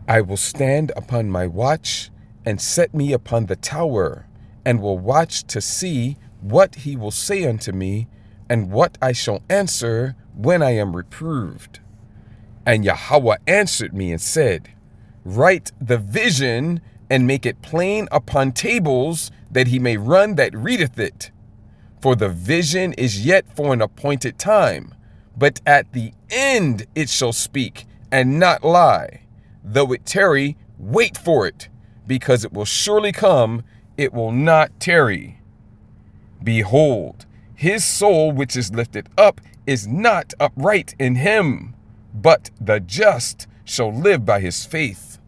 I will stand upon my watch and set me upon the tower, and will watch to see what he will say unto me, and what I shall answer when I am reproved. And Yahweh answered me and said, Write the vision and make it plain upon tables, that he may run that readeth it. For the vision is yet for an appointed time, but at the end it shall speak and not lie. Though it tarry, wait for it, because it will surely come, it will not tarry. Behold, his soul which is lifted up is not upright in him, but the just shall live by his faith.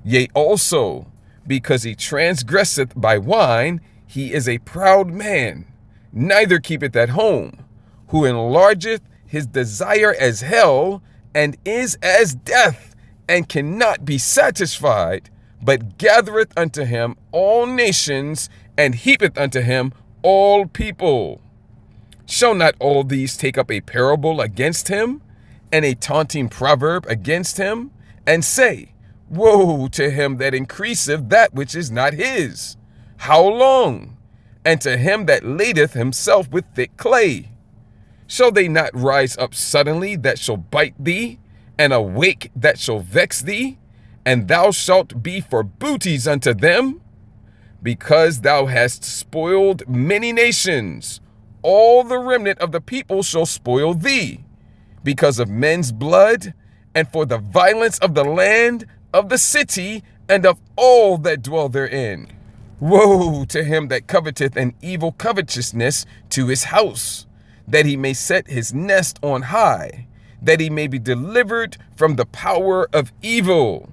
Yea, also, because he transgresseth by wine, he is a proud man, neither keepeth at home, who enlargeth his desire as hell, and is as death, and cannot be satisfied, but gathereth unto him all nations, and heapeth unto him all people. Shall not all these take up a parable against him, and a taunting proverb against him, and say, Woe to him that increaseth that which is not his! How long? And to him that ladeth himself with thick clay. Shall they not rise up suddenly that shall bite thee, and awake that shall vex thee? And thou shalt be for booties unto them? Because thou hast spoiled many nations, all the remnant of the people shall spoil thee, because of men's blood, and for the violence of the land, of the city, and of all that dwell therein. Woe to him that coveteth an evil covetousness to his house, that he may set his nest on high, that he may be delivered from the power of evil.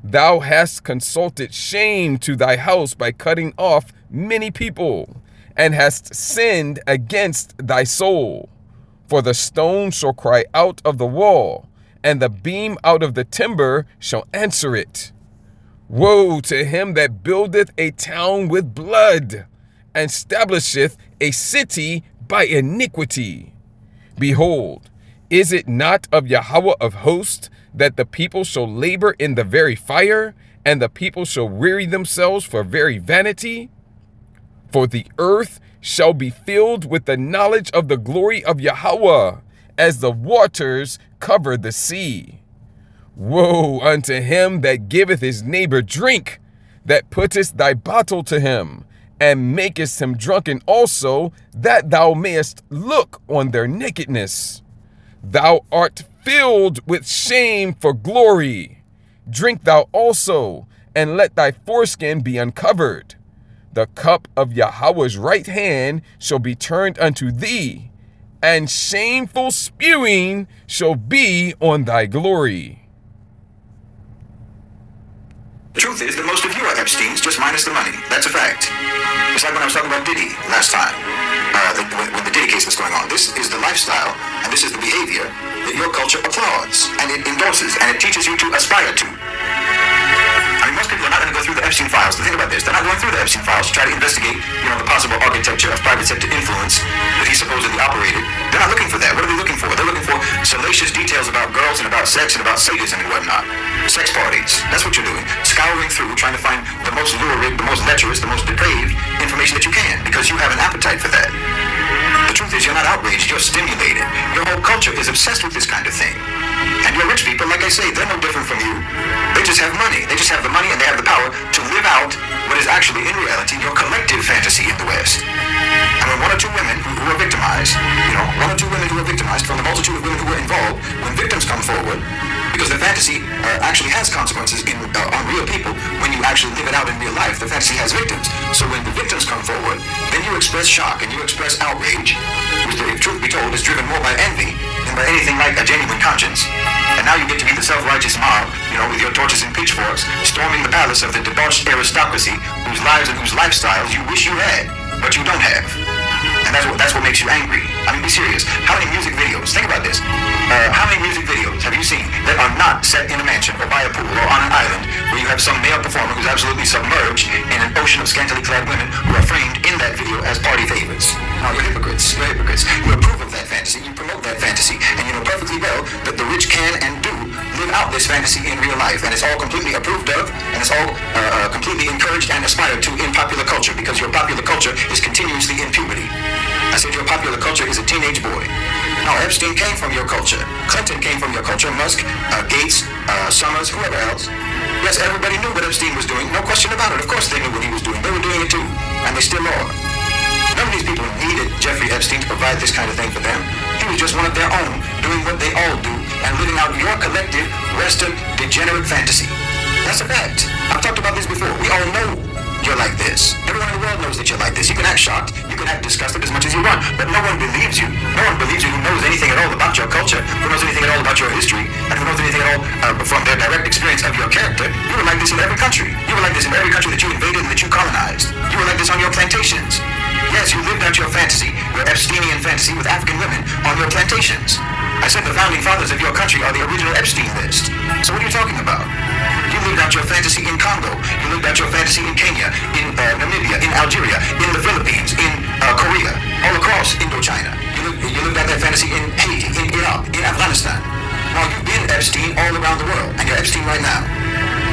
Thou hast consulted shame to thy house by cutting off many people, and hast sinned against thy soul. For the stone shall cry out of the wall, and the beam out of the timber shall answer it. Woe to him that buildeth a town with blood, and establisheth a city by iniquity. Behold, is it not of Yahweh of hosts that the people shall labor in the very fire, and the people shall weary themselves for very vanity? For the earth shall be filled with the knowledge of the glory of Yahweh, as the waters cover the sea. Woe unto him that giveth his neighbor drink, that puttest thy bottle to him, and makest him drunken also, that thou mayest look on their nakedness. Thou art filled with shame for glory. Drink thou also, and let thy foreskin be uncovered. The cup of Yahweh's right hand shall be turned unto thee, and shameful spewing shall be on thy glory. The truth is that most of you are Epsteins, just minus the money. That's a fact. It's like when I was talking about Diddy last time, when the Diddy case was going on. This is the lifestyle, and this is the behavior that your culture applauds, and it endorses, and it teaches you to aspire to. I mean, most people are not going to go through the Epstein files to think about this. They're not going through the Epstein files to try to investigate, the possible architecture of private sector influence that he supposedly operated. They're not looking for that. What are they looking for? They're looking for salacious details about girls and about sex and about sadism and whatnot. Sex parties. That's what you're doing. Scouring through, trying to find the most lurid, the most lecherous, the most depraved information that you can, because you have an appetite for that. The truth is, you're not outraged, you're stimulated. Your whole culture is obsessed with this kind of thing. And your rich people, like I say, they're no different from you. They just have money. They just have the money and they have the power to live out what is actually, in reality, your collective fantasy in the West. And when one or two women who are victimized, from the multitude of women who were involved, when victims come forward, because the fantasy actually has consequences on real people. When you actually live it out in real life, the fantasy has victims. So when the victims come forward, then you express shock and you express outrage, which, if truth be told, is driven more by envy than by anything like a genuine conscience. And now you get to be the self-righteous mob, with your torches and pitchforks, storming the palace of the debauched aristocracy, whose lives and whose lifestyles you wish you had, but you don't have. And that's what makes you angry. I mean, be serious. How many music videos, think about this, how many music videos have you seen that are not set in a mansion or by a pool or on an island where you have some male performer who's absolutely submerged in an ocean of scantily clad women who are framed in that video as party favorites? No, you're hypocrites. You're hypocrites. You approve of that fantasy, you promote that fantasy, and you know perfectly well that the rich can and do live out this fantasy in real life, and it's all completely approved of, and it's all completely encouraged and aspired to in popular culture, because your popular culture is continuously in puberty. I said your popular culture is a teenage boy. Now, Epstein came from your culture. Clinton came from your culture. Musk, Gates, Summers, whoever else. Yes, everybody knew what Epstein was doing. No question about it. Of course they knew what he was doing. They were doing it too, and they still are. None of these people needed Jeffrey Epstein to provide this kind of thing for them. He was just one of their own, doing what they all do, and living out your collective Western degenerate fantasy. That's a fact. I've talked about this before. We all know you're like this. Everyone in the world knows that you're like this. You can act shocked, you can act disgusted as much as you want, but no one believes you. No one believes you who knows anything at all about your culture, who knows anything at all about your history, and who knows anything at all from their direct experience of your character. You were like this in every country. You were like this in every country that you invaded and that you colonized. You were like this on your plantations. Yes, you lived out your fantasy, your Epsteinian fantasy with African women on your plantations. I said the founding fathers of your country are the original Epstein list. So what are you talking about? You lived out your fantasy in Congo. You lived out your fantasy in Kenya, in Namibia, in Algeria, in the Philippines, in Korea, all across Indochina. You lived out that fantasy in Haiti, in Iraq, in Afghanistan. Now, you've been Epstein all around the world, and you're Epstein right now.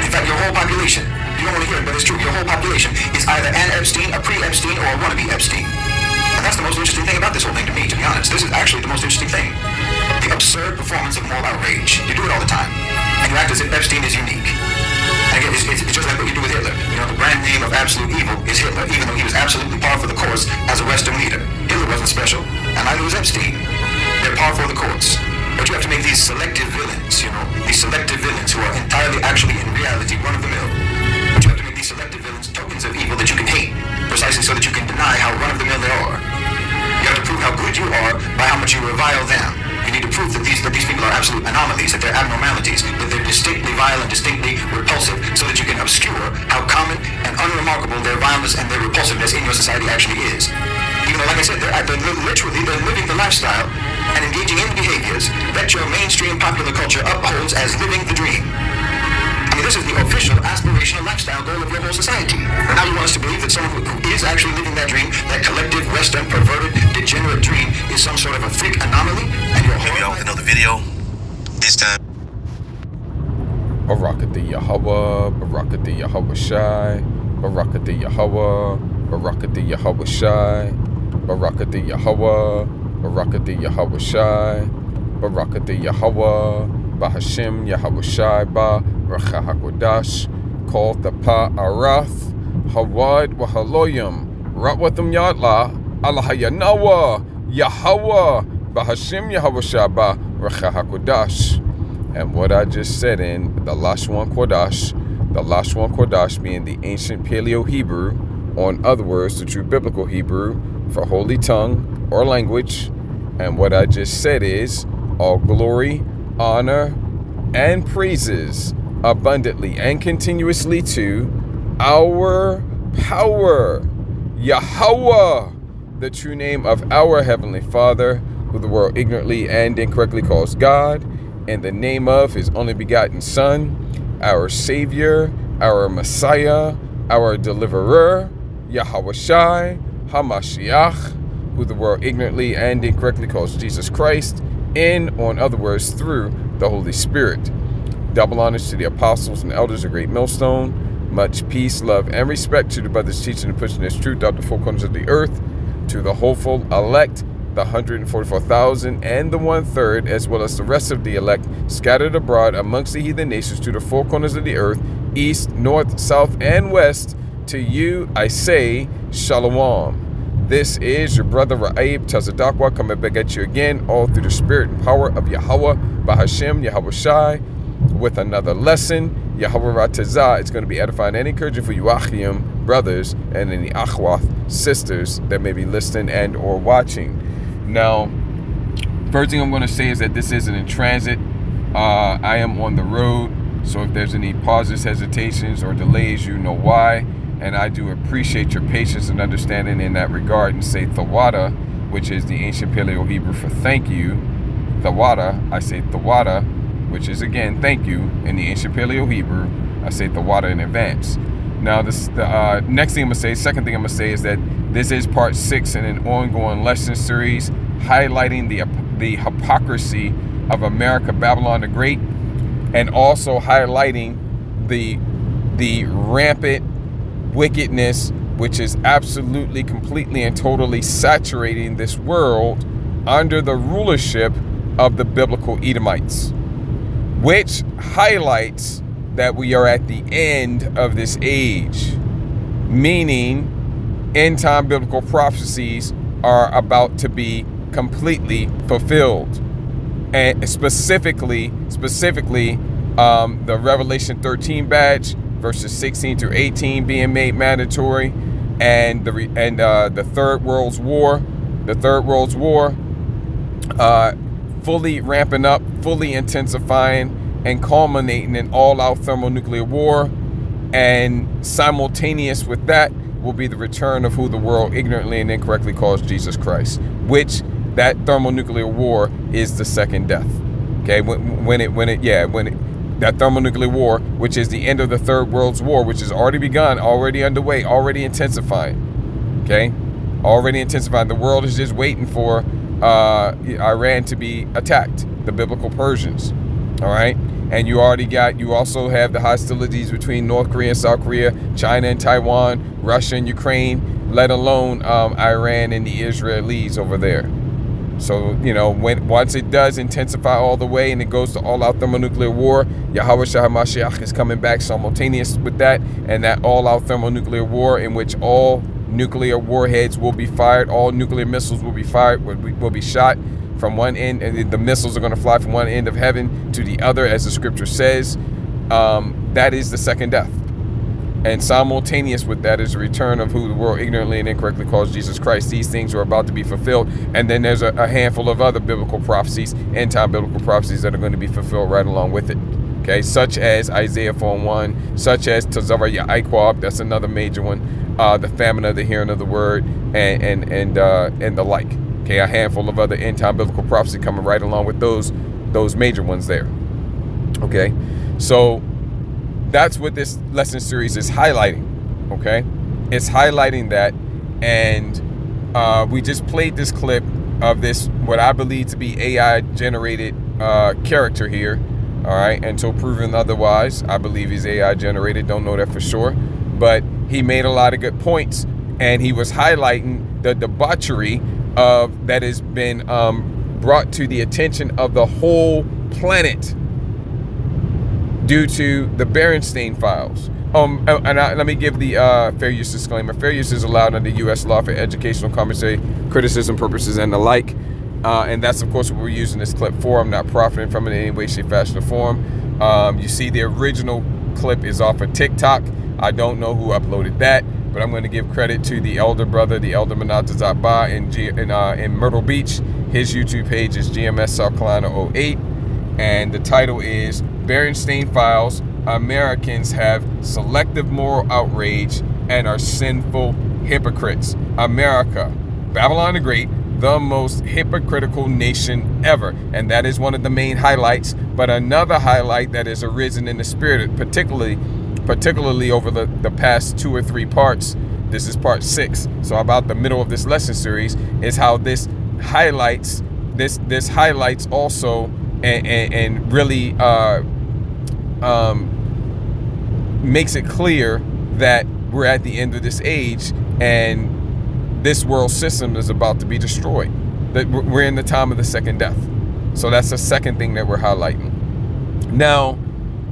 In fact, your whole population, you don't want to hear it, but it's true, your whole population is either an Epstein, a pre-Epstein, or a wannabe Epstein. And that's the most interesting thing about this whole thing to me, to be honest. This is actually the most interesting thing. The absurd performance of moral outrage. You do it all the time. And you act as if Epstein is unique. And again, it's just like what you do with Hitler. You know, the brand name of absolute evil is Hitler, even though he was absolutely par for the course as a Western leader. Hitler wasn't special, and neither was Epstein. They're par for the course. But you have to make these selective villains, you know, these selective villains who are entirely actually in reality run-of-the-mill. But you have to make these selective villains tokens of evil that you can hate, precisely so that you can deny how run-of-the-mill they are. You have to prove how good you are by how much you revile them. You need to prove that these people are absolute anomalies, that they're abnormalities, that they're distinctly vile and distinctly repulsive, so that you can obscure how common and unremarkable their vileness and their repulsiveness in your society actually is. Even though, like I said, they're living the lifestyle and engaging in behaviors that your mainstream popular culture upholds as living the dream. I mean, this is the official aspirational lifestyle goal of your whole society. And now you want us to believe that someone who is actually living that dream, that collective, Western, perverted, degenerate dream, is some sort of a freak anomaly, and your whole... Maybe y'all with another video this time. Barakatha Yahweh, Barakatha Yahweh Shai, Barakatha Yahweh, Barakatha Yahweh Shai, Barakatha Yahweh, Barakatha Yahweh Shai, Barakatha Yahweh, Bahashim Yahweh Shai Ba, Racha HaKodash, Kol Thapa Arath, Hawad Wahaloyim, Ratwatham Yadla, Allahayanawa, Yahweh, Bahashim Yahweh Shai Ba, Racha HaKodash. And what I just said in the Lashon Kodash being the ancient Paleo-Hebrew, or in other words, the true biblical Hebrew for holy tongue or language. And what I just said is, all glory, honor, and praises abundantly and continuously to our power, Yahweh, the true name of our Heavenly Father, who the world ignorantly and incorrectly calls God, in the name of His only begotten Son, our Savior, our Messiah, our Deliverer, Yahweh Shai, HaMashiach, who the world ignorantly and incorrectly calls Jesus Christ, in, or in other words, through the Holy Spirit. Double honors to the apostles and elders of Great Millstone. Much peace, love, and respect to the brothers teaching and pushing this truth out the four corners of the earth, to the hopeful elect, the 144,000 and the 1/3, as well as the rest of the elect scattered abroad amongst the heathen nations to the four corners of the earth, east, north, south, and west. To you I say, Shalom. This is your brother Ra'ib Tazadakwa coming back at you again, all through the spirit and power of Yahweh, Bahashim, Yahweh Shai, with another lesson. Yahweh Ratazah. It's going to be edifying and encouraging for you Achim, brothers, and any Achwath, sisters that may be listening and or watching. Now, first thing I'm going to say is that this isn't in transit. I am on the road, so if there's any pauses, hesitations, or delays, you know why. And I do appreciate your patience and understanding in that regard, and say Thawada, which is the ancient Paleo-Hebrew for thank you. Thawada, I say Thawada, which is again thank you in the ancient Paleo-Hebrew. I say Thawada in advance. Now, the next thing I'm going to say, second thing I'm going to say is that this is part 6 in an ongoing lesson series highlighting the hypocrisy of America, Babylon the Great, and also highlighting the rampant wickedness which is absolutely, completely, and totally saturating this world under the rulership of the biblical Edomites, which highlights that we are at the end of this age, meaning end time biblical prophecies are about to be completely fulfilled. And specifically, the Revelation 13 badge, verses 16 through 18 being made mandatory, and the Third World War, fully ramping up, fully intensifying, and culminating in all-out thermonuclear war. And simultaneous with that will be the return of who the world ignorantly and incorrectly calls Jesus Christ, which that thermonuclear war is the second death. Okay, that thermonuclear war, which is the end of the Third World War, which has already begun, already underway, already intensifying. Okay, already intensifying. The world is just waiting for Iran to be attacked, the biblical Persians. All right, and you also have the hostilities between North Korea and South Korea, China and Taiwan, Russia and Ukraine, let alone Iran and the Israelis over there. So, once it does intensify all the way and it goes to all-out thermonuclear war, Yahweh Shah HaMashiach is coming back simultaneous with that, and that all-out thermonuclear war in which all nuclear warheads will be fired, all nuclear missiles will be fired, will be shot from one end, and the missiles are going to fly from one end of heaven to the other, as the scripture says. That is the second death. And simultaneous with that is the return of who the world ignorantly and incorrectly calls Jesus Christ. These things are about to be fulfilled. And then there's a handful of other biblical prophecies, end-time biblical prophecies, that are going to be fulfilled right along with it. Okay, such as Isaiah 4:1, such as Tazara Ya'aiqab, that's another major one, the famine of the hearing of the word, and the like. Okay, a handful of other end-time biblical prophecy coming right along with those major ones there. Okay, so that's what this lesson series is highlighting. Okay, it's highlighting that, and we just played this clip of this, what I believe to be AI generated character here. All right, until proven otherwise, I believe he's AI generated. Don't know that for sure, but he made a lot of good points, and he was highlighting the debauchery of that has been brought to the attention of the whole planet due to the Berenstain Files. Let me give the fair use disclaimer. Fair use is allowed under U.S. law for educational, commentary, criticism purposes, and the like. And that's, of course, what we're using this clip for. I'm not profiting from it in any way, shape, fashion, or form. You see the original clip is off of TikTok. I don't know who uploaded that, but I'm going to give credit to the elder brother, the elder Manatazaba in Myrtle Beach. His YouTube page is GMS South Carolina 08. And the title is Berenstain Files, Americans Have Selective Moral Outrage and Are Sinful Hypocrites. America, Babylon the Great, the most hypocritical nation ever. And that is one of the main highlights. But another highlight that has arisen in the spirit, particularly over the past 2 or 3 parts, this is part 6, so about the middle of this lesson series, is how this highlights also and really makes it clear that we're at the end of this age and this world system is about to be destroyed. That we're in the time of the second death. So that's the second thing that we're highlighting. Now,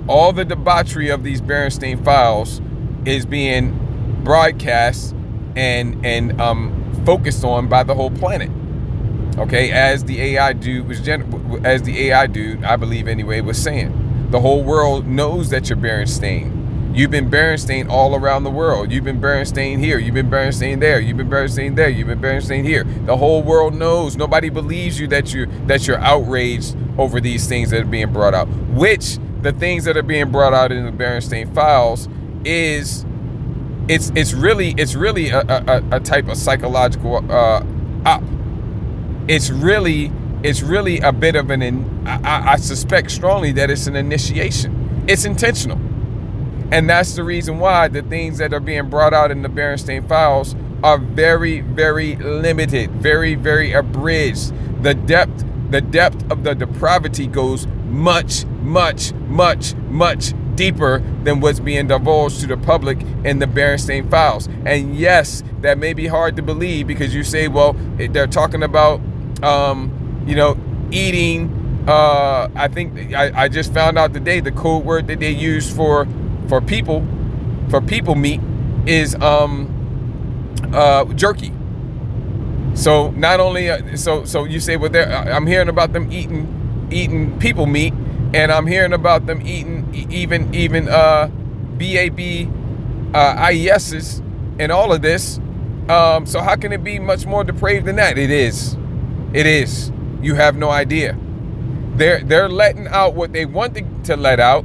all the debauchery of these Berenstain Files is being broadcast and focused on by the whole planet. Okay, as the AI dude I believe anyway, was saying, the whole world knows that you're Berenstain. You've been Berenstain all around the world. You've been Berenstain here. You've been Berenstain there. You've been Berenstain there. You've been Berenstain here. The whole world knows. Nobody believes you that you're outraged over these things that are being brought out. Which the things that are being brought out in the Berenstain Files is it's really a type of psychological op. It's really a bit of I suspect strongly that it's an initiation. It's intentional. And that's the reason why the things that are being brought out in the Berenstain Files are very, very limited, very, very abridged. The depth of the depravity goes much much, much, much deeper than what's being divulged to the public in the Berenstain Files. And yes, that may be hard to believe because you say, well, they're talking about, eating. I think I just found out today the code word that they use for people meat is jerky. So not only so you say, well, I'm hearing about them eating people meat, and I'm hearing about them eating even IESs and all of this. So how can it be much more depraved than that? It is. You have no idea. They're letting out what they want to let out,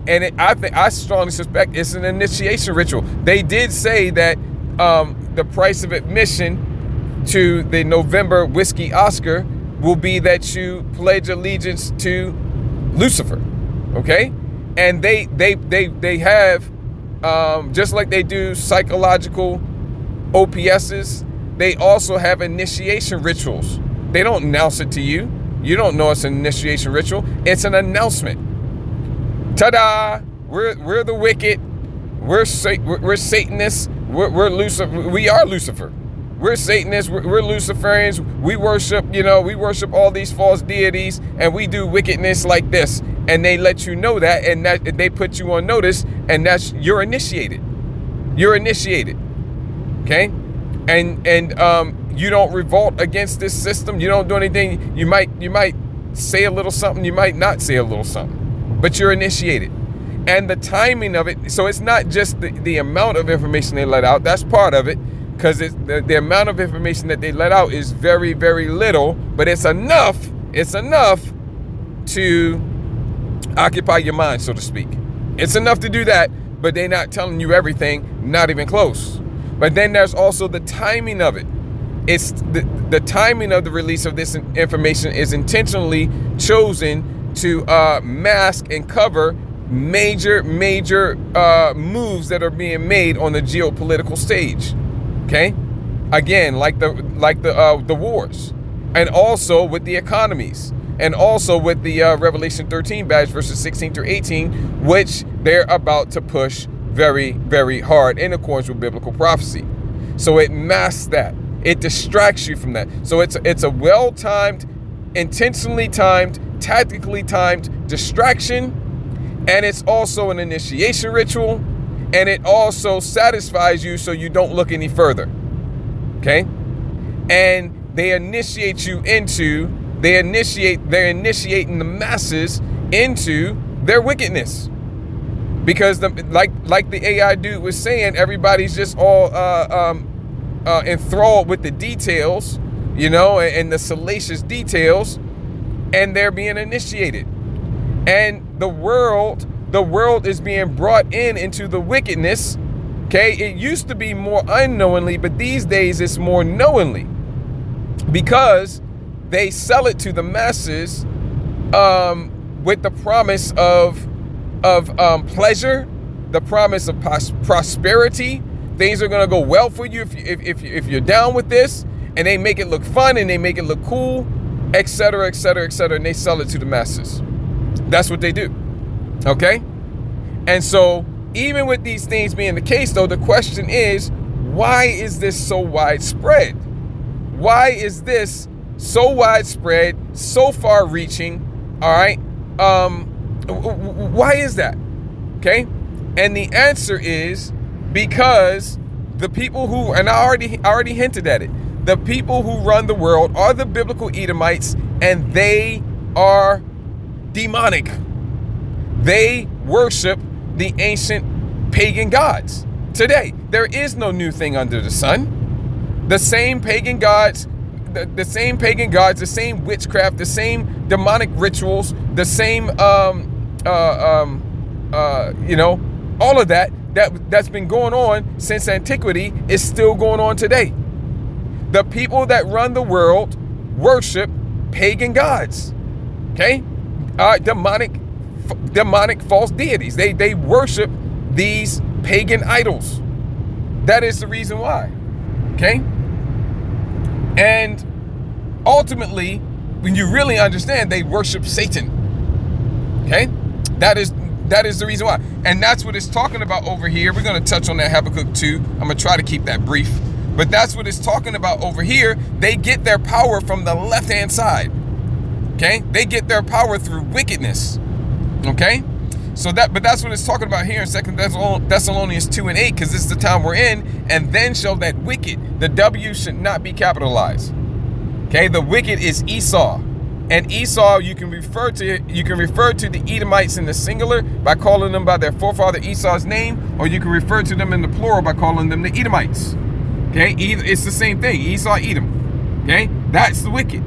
and I strongly suspect it's an initiation ritual. They did say that the price of admission to the November Whiskey Oscar will be that you pledge allegiance to Lucifer, okay? And they have just like they do psychological OPSs, they also have initiation rituals. They don't announce it to you. You don't know it's an initiation ritual. It's an announcement. Ta-da! We're the wicked. We're Satanists. We're Lucifer. We are Lucifer. We're Satanists. We're Luciferians. We worship all these false deities, and we do wickedness like this. And they let you know that, and that they put you on notice, and that's you're initiated. You're initiated. Okay? And you don't revolt against this system. You don't do anything. You might say a little something. You might not say a little something, but you're initiated. And the timing of it. So it's not just the amount of information they let out. That's part of it, because the amount of information that they let out is very, very little, but it's enough. It's enough to occupy your mind, so to speak. It's enough to do that, but they're not telling you everything, not even close. But then there's also the timing of it. It's the timing of the release of this information is intentionally chosen to mask and cover major moves that are being made on the geopolitical stage. Okay, again, like the wars, and also with the economies, and also with the Revelation 13 badge verses 16 through 18, which they're about to push very, very hard in accordance with biblical prophecy. So it masks that. It distracts you from that. So it's a well-timed, intentionally timed, tactically timed distraction, and it's also an initiation ritual, and it also satisfies you so you don't look any further. Okay? And they're initiating the masses into their wickedness. Because like the AI dude was saying, everybody's just all enthralled with the details, and the salacious details, and they're being initiated. And the world is being brought into the wickedness. Okay, it used to be more unknowingly, but these days it's more knowingly, because they sell it to the masses with the promise of pleasure, the promise of prosperity. Things are gonna go well for you if you're down with this, and they make it look fun and they make it look cool, etc., etc., etc., and they sell it to the masses. That's what they do. Okay? And so even with these things being the case, though, the question is, why is this so widespread? Why is this so widespread, so far-reaching? All right? Why is that? Okay? And the answer is because the people who, and I already hinted at it, the people who run the world are the biblical Edomites, and they are demonic. They worship the ancient pagan gods today. There is no new thing under the sun. The same pagan gods, the same witchcraft, the same demonic rituals, the same all of that's been going on since antiquity is still going on today. The people that run the world worship pagan gods. Okay? Demonic false deities. They worship these pagan idols. That is the reason why. Okay? And ultimately, when you really understand, they worship Satan. Okay, that is the reason why, and that's what it's talking about over here. We're going to touch on that Habakkuk 2. I'm going to try to keep that brief, but that's what it's talking about over here. They get their power from the left-hand side. Okay, they get their power through wickedness. Okay, so that's what it's talking about here in 2 Thessalonians 2 and 8, because this is the time we're in. And then shall that wicked, the W should not be capitalized. Okay, the wicked is Esau, and Esau you can refer to the Edomites in the singular by calling them by their forefather Esau's name, or you can refer to them in the plural by calling them the Edomites. Okay, it's the same thing, Esau, Edom. Okay, that's the wicked.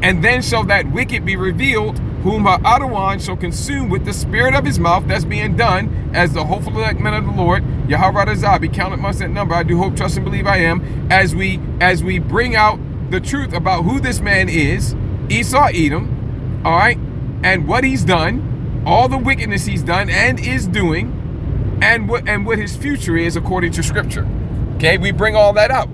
And then shall that wicked be revealed, whom Ha'adawan shall consume with the spirit of his mouth. That's being done as the hopeful elect men of the Lord. Yahweh Razah, be counted amongst that number. I do hope, trust, and believe I am. As we bring out the truth about who this man is, Esau, Edom, all right, and what he's done, all the wickedness he's done and is doing, and what his future is according to Scripture. Okay, we bring all that out.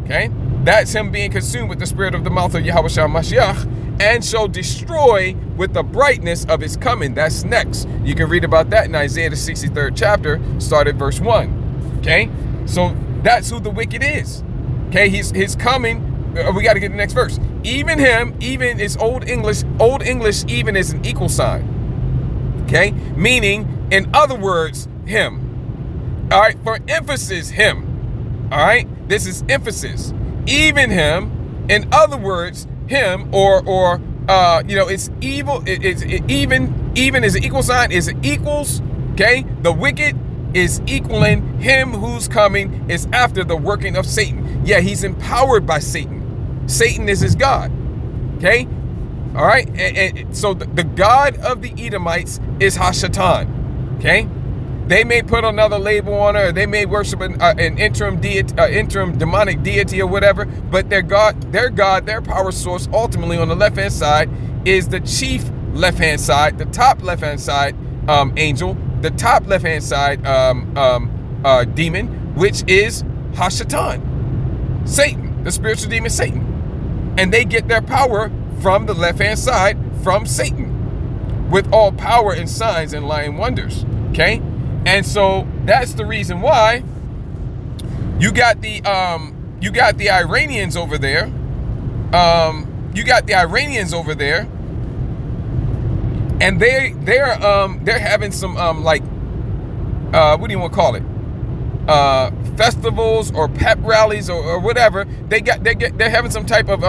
Okay. That's him being consumed with the spirit of the mouth of Yahweh Shah Mashiach, and shall destroy with the brightness of his coming. That's next. You can read about that in Isaiah the 63rd chapter, start at verse 1. Okay, so that's who the wicked is. Okay, his coming. We got to get the next verse. Even him, even is Old English. Old English even is an equal sign. Okay, meaning, in other words, him. All right, for emphasis, him. All right, this is emphasis. Even him, in other words, him, or it's evil. It's even is an equal sign. Is it equals? Okay, the wicked is equaling him who's coming is after the working of Satan. Yeah, he's empowered by Satan. Satan is his god. Okay, all right, and so the god of the Edomites is Hashatan. Okay. They may put another label on her, or they may worship an interim deity, interim demonic deity or whatever, but their power source ultimately on the left-hand side is the chief left-hand side, the top left-hand side angel, the top left-hand side demon, which is Hashatan, Satan, the spiritual demon Satan. And they get their power from the left-hand side, from Satan, with all power and signs and lying wonders. Okay? And so that's the reason why you got the Iranians over there. And they're having some what do you want to call it? Festivals or pep rallies or whatever. They're having some type of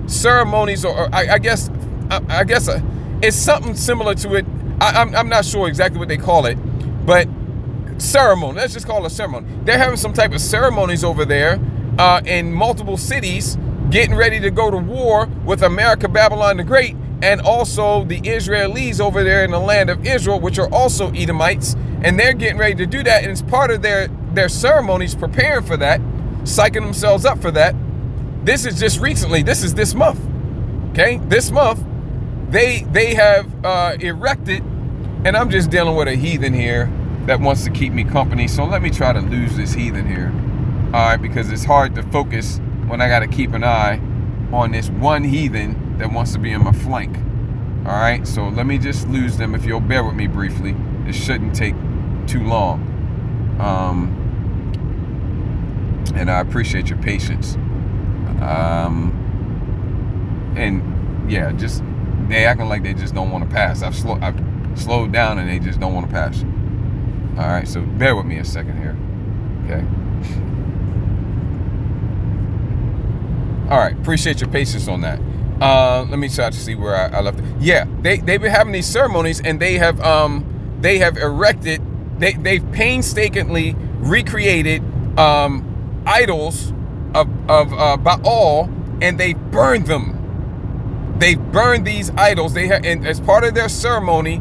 ceremonies or I guess it's something similar to it. I'm not sure exactly what they call it. But ceremony, let's just call it a ceremony. They're having some type of ceremonies over there in multiple cities, getting ready to go to war with America, Babylon the Great, and also the Israelis over there in the land of Israel, which are also Edomites, and they're getting ready to do that, and it's part of their ceremonies, preparing for that, psyching themselves up for that. This is just recently. This is this month. Okay, this month they have erected. And I'm just dealing with a heathen here that wants to keep me company. So let me try to lose this heathen here. All right, because it's hard to focus when I got to keep an eye on this one heathen that wants to be in my flank. All right, so let me just lose them if you'll bear with me briefly. It shouldn't take too long. And I appreciate your patience. And yeah, just they acting like they just don't want to pass. I've slowed down and they just don't want to pass. All right, so bear with me a second here. Okay. All right, appreciate your patience on that. Let me try to see where I left it. Yeah, they've been having these ceremonies, and they have erected, they've painstakingly recreated idols of Baal, and they burned them. They've burned these idols. They have, and as part of their ceremony,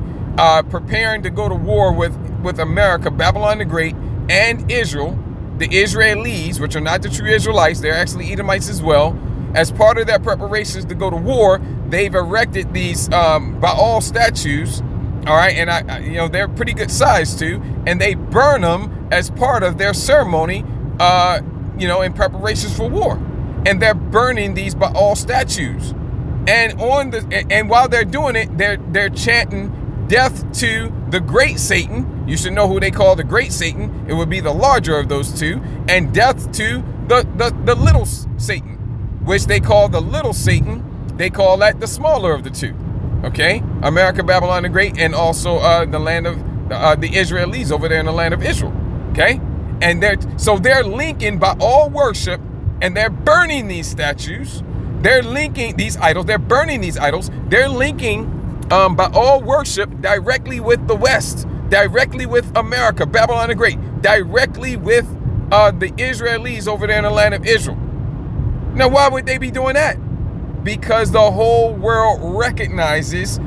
preparing to go to war with America, Babylon the Great, and Israel, the Israelis, which are not the true Israelites, they're actually Edomites as well. As part of their preparations to go to war, they've erected these Baal statues. All right, and they're pretty good size too, and they burn them as part of their ceremony, in preparations for war. And they're burning these Baal statues. And while they're doing it, they're chanting death to the great Satan. You should know who they call the great Satan. It would be the larger of those two. And death to the little Satan, which they call the little Satan. They call that the smaller of the two. Okay? America, Babylon the Great, and also the land of the Israelis over there in the land of Israel. Okay? And they're linking by all worship, and they're burning these statues. They're linking these idols. They're burning these idols. They're linking by all worship directly with the West, directly with America, Babylon the Great, directly with the Israelis over there in the land of Israel. Now, why would they be doing that? Because the whole world recognizes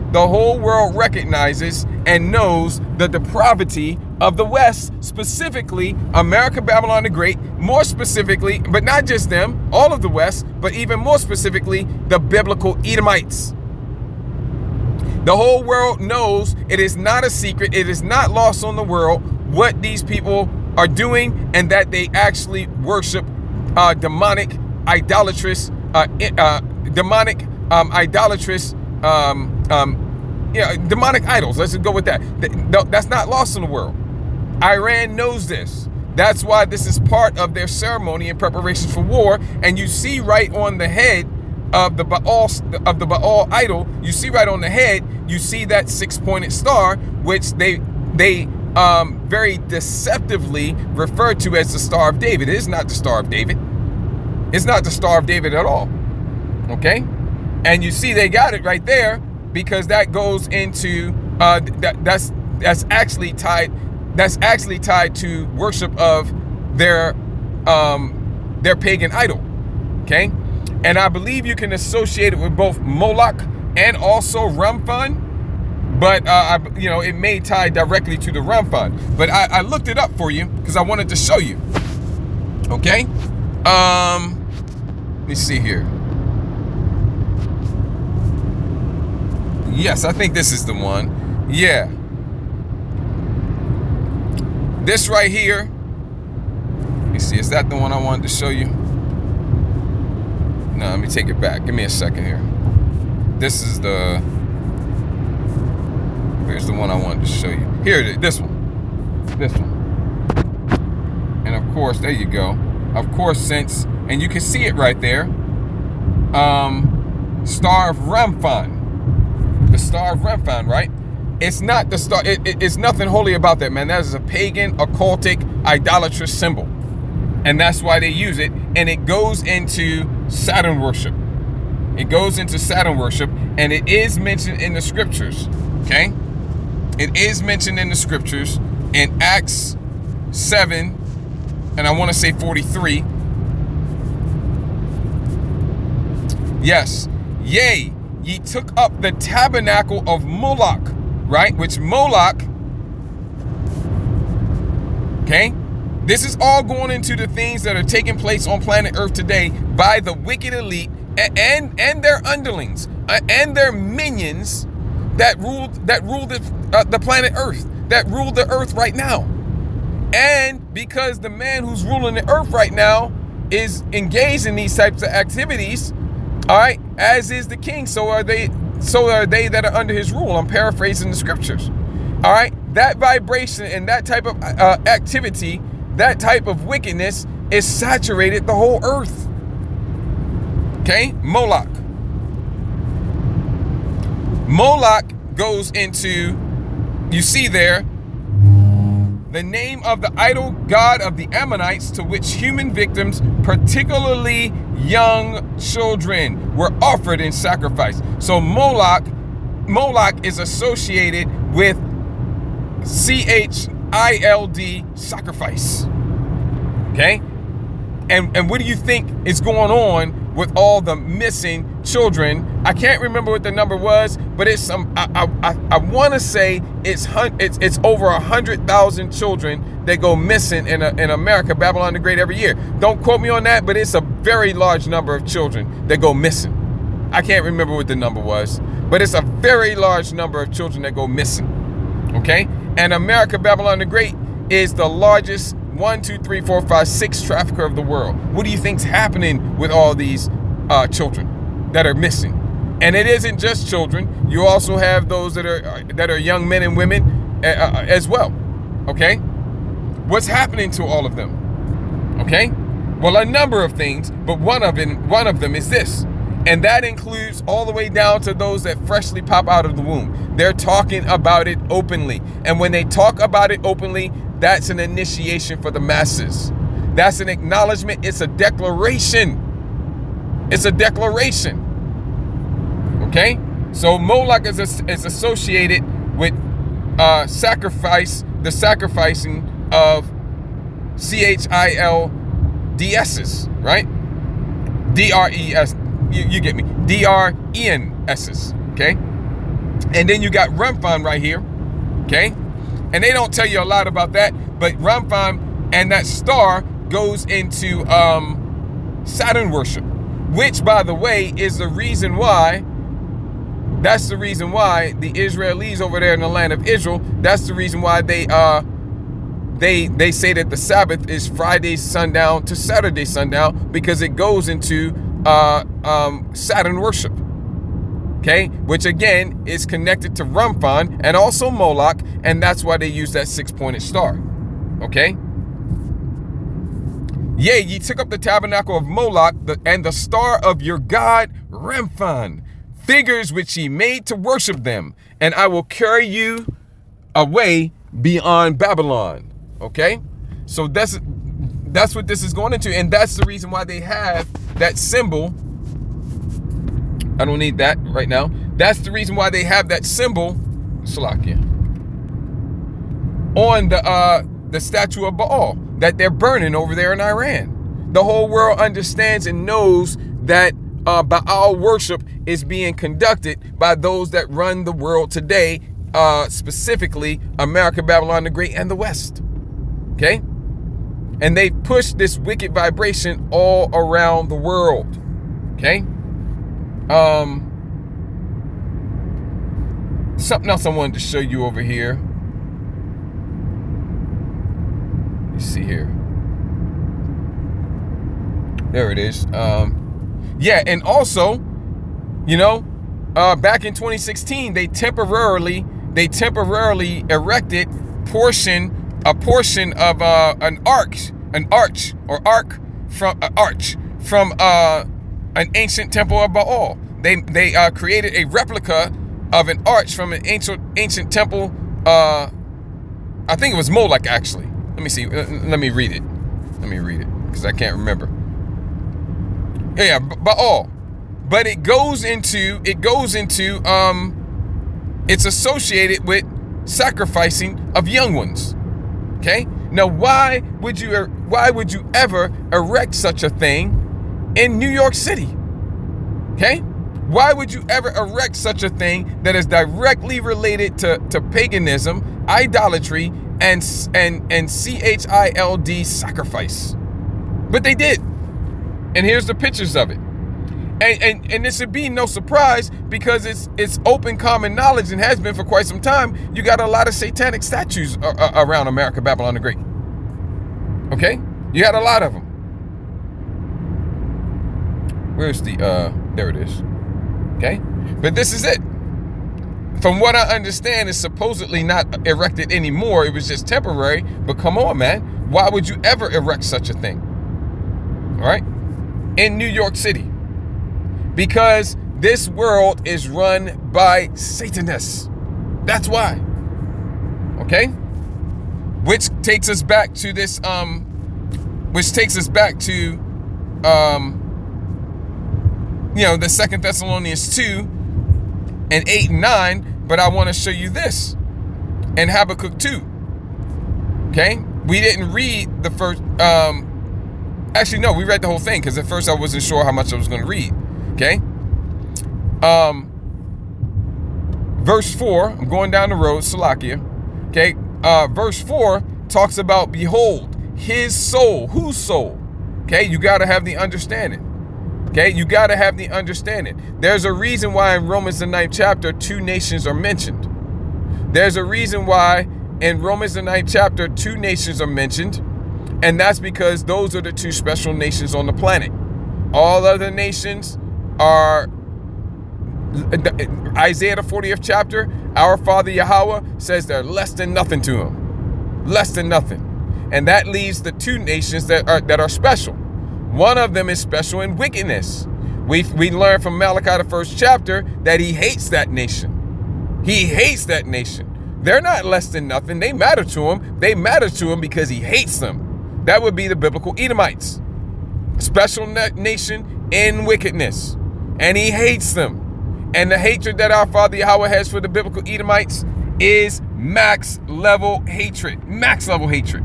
and knows the depravity of the West, specifically America, Babylon the Great, more specifically, but not just them, all of the West, but even more specifically, the biblical Edomites. The whole world knows, it is not a secret, it is not lost on the world what these people are doing, and that they actually worship demonic, idolatrous, demonic idols. Let's just go with that. That's not lost in the world. Iran knows this. That's why this is part of their ceremony in preparation for war. And you see right on the head of the Baal idol, you see right on the head, you see that 6-pointed star, which they very deceptively refer to as the Star of David. It is not the Star of David. It's not the Star of David at all. Okay? And you see they got it right there because that goes into that's actually tied to worship of their pagan idol. Okay? And I believe you can associate it with both Moloch and also Ramphon. But it may tie directly to the Ramphon. But I looked it up for you because I wanted to show you. Okay? Let me see here. Yes, I think this is the one. Yeah. This right here. Let me see. Is that the one I wanted to show you? No, let me take it back. Give me a second here. This is the... Here's the one I wanted to show you. Here it is. This one. And of course, there you go. Of course, and you can see it right there. Star of Ramphon. The Star of Ramphon, right? It's not the star. It's nothing holy about that, man. That is a pagan, occultic, idolatrous symbol. And that's why they use it. And it goes into Saturn worship. It goes into Saturn worship. And it is mentioned in the scriptures. Okay? It is mentioned in the scriptures in Acts 7. And I want to say 43. Yes. Yea, ye took up the tabernacle of Moloch, right? Which Moloch, okay? This is all going into the things that are taking place on planet Earth today by the wicked elite and their underlings and their minions that rule the planet Earth, that rule the earth right now. And because the man who's ruling the earth right now is engaged in these types of activities, all right, as is the king, so are they that are under his rule. I'm paraphrasing the scriptures. All right, that vibration and that type of activity, that type of wickedness is saturated the whole earth. Okay, Moloch. Moloch goes into, you see there, the name of the idol god of the Ammonites, to which human victims, particularly young children, were offered in sacrifice. So Moloch is associated with CHILD, sacrifice. Okay? And what do you think is going on with all the missing children? I can't remember what the number was, but it's some. I want to say it's over 100,000 children that go missing in America, Babylon the Great, every year. Don't quote me on that, but it's a very large number of children that go missing. I can't remember what the number was, but it's a very large number of children that go missing. Okay, and America, Babylon the Great, is the largest 1, 2, 3, 4, 5, 6 trafficker of the world. What do you think's happening with all these children that are missing? And it isn't just children. You also have those that are young men and women as well. Okay? What's happening to all of them? Okay? Well, a number of things, but one of them is this. And that includes all the way down to those that freshly pop out of the womb. They're talking about it openly. And when they talk about it openly, that's an initiation for the masses. That's an acknowledgement. It's a declaration. It's a declaration. Okay? So Moloch is associated with sacrifice, the sacrificing of CHILDS's, right? DRES. You get me. DRENS's. Okay? And then you got Remphan right here. Okay? And they don't tell you a lot about that, but Remphan and that star goes into Saturn worship, which, by the way, is the reason why. That's the reason why the Israelis over there in the land of Israel, that's the reason why they say that the Sabbath is Friday sundown to Saturday sundown, because it goes into Saturn worship. Okay, which again is connected to Remphan and also Moloch, and that's why they use that 6-pointed star. Okay. Yea, ye took up the tabernacle of Moloch and the star of your god Remphan, figures which ye made to worship them, and I will carry you away beyond Babylon. Okay, so that's what this is going into, and that's the reason why they have that symbol. I don't need that right now. That's the reason why they have that symbol, Salakia, on the statue of Baal that they're burning over there in Iran. The whole world understands and knows that Baal worship is being conducted by those that run the world today, specifically America, Babylon the Great, and the West. Okay? And they push this wicked vibration all around the world. Okay? Something else I wanted to show you over here. Let's see here. There it is. Yeah, and also, you know, back in 2016, they temporarily erected a portion of an arch from an ancient temple of Baal. They created a replica of an arch from an ancient temple. I think it was Moloch, actually. Let me see. Let me read it. Because I can't remember. Yeah, Baal. But it goes into it's associated with sacrificing of young ones. Okay? Now, why would you ever erect such a thing in New York City? Okay? Why would you ever erect such a thing that is directly related to paganism, idolatry, and CHILD sacrifice? But they did. And here's the pictures of it. And this should be no surprise, because it's open common knowledge and has been for quite some time. You got a lot of satanic statues around America, Babylon the Great. Okay? You had a lot of them. Where's the, there it is. Okay? But this is it. From what I understand, it's supposedly not erected anymore. It was just temporary. But come on, man. Why would you ever erect such a thing? All right? In New York City. Because this world is run by Satanists. That's why. Okay? Which takes us back to this, you know, the 2 Thessalonians 2 and 8 and 9. But I want to show you this in Habakkuk 2. Okay? We didn't read the first, actually, no, we read the whole thing, because at first I wasn't sure how much I was going to read. Okay? Verse 4, I'm going down the road, Salakia. Okay? Verse 4 talks about, behold, his soul. Whose soul? Okay? You got to have the understanding. Okay? You got to have the understanding. There's a reason why in Romans the 9th chapter, 2 nations are mentioned. There's a reason why in Romans the 9th chapter, 2 nations are mentioned. And that's because those are the 2 special nations on the planet. All other nations are Isaiah the 40th chapter, our Father Yahweh says they're less than nothing to him. Less than nothing. And that leaves the two nations that are special. One of them is special in wickedness. We learn from Malachi the 1st chapter that he hates that nation. He hates that nation. They're not less than nothing. They matter to him. They matter to him because he hates them. That would be the biblical Edomites. Special nation in wickedness. And he hates them. And the hatred that our Father Yahweh has for the biblical Edomites is max level hatred. Max level hatred.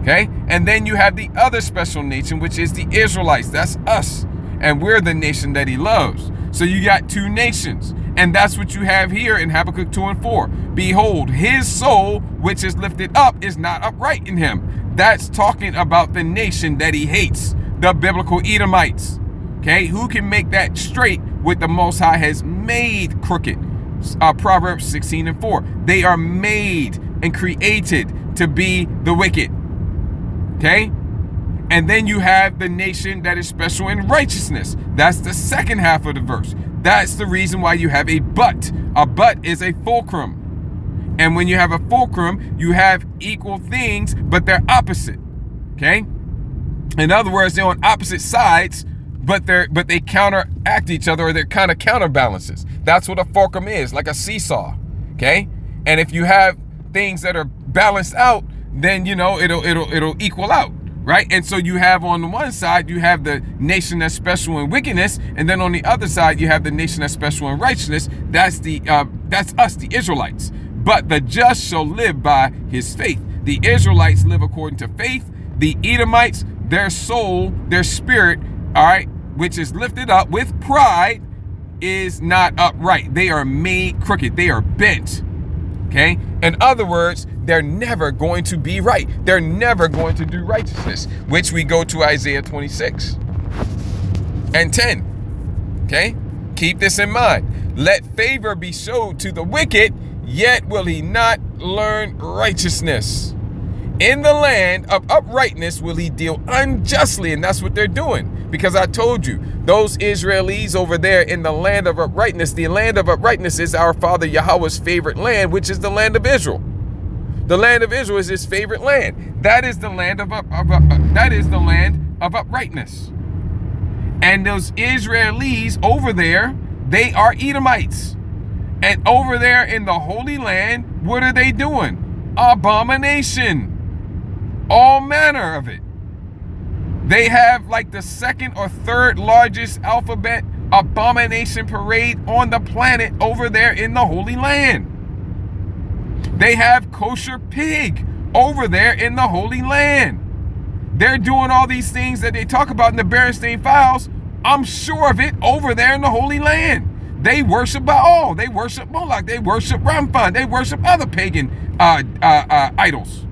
Okay? And then you have the other special nation, which is the Israelites. That's us. And we're the nation that he loves. So you got two nations. And that's what you have here in Habakkuk 2 and 4. Behold, his soul, which is lifted up, is not upright in him. That's talking about the nation that he hates, the biblical Edomites. Okay, who can make that straight what the Most High has made crooked? Proverbs 16 and 4. They are made and created to be the wicked. Okay? And then you have the nation that is special in righteousness. That's the second half of the verse. That's the reason why you have a but. A but is a fulcrum. And when you have a fulcrum, you have equal things, but they're opposite. Okay? In other words, they're on opposite sides, but they counteract each other, or they're kind of counterbalances. That's what a fulcrum is, like a seesaw. Okay? And if you have things that are balanced out, then it'll equal out. Right? And so you have on the one side, you have the nation that's special in wickedness. And then on the other side, you have the nation that's special in righteousness. That's us, the Israelites. But the just shall live by his faith. The Israelites live according to faith. The Edomites, their soul, their spirit, all right, which is lifted up with pride, is not upright. They are made crooked. They are bent. Okay? In other words, they're never going to be right. They're never going to do righteousness, which we go to Isaiah 26 and 10. Okay? Keep this in mind. Let favor be showed to the wicked, yet will he not learn righteousness. In the land of uprightness will he deal unjustly, and that's what they're doing. Because I told you, those Israelis over there in the land of uprightness, the land of uprightness is our Father Yahweh's favorite land, which is the land of Israel. The land of Israel is his favorite land. That is the land of uprightness. And those Israelis over there, they are Edomites. And over there in the Holy Land, what are they doing? Abomination. All manner of it. They have like the second or third largest alphabet abomination parade on the planet over there in the Holy Land. They have kosher pig over there in the Holy Land. They're doing all these things that they talk about in the Berenstain Files. I'm sure of it over there in the Holy Land. They worship Baal. They worship Moloch. They worship Ramphon. They worship other pagan idols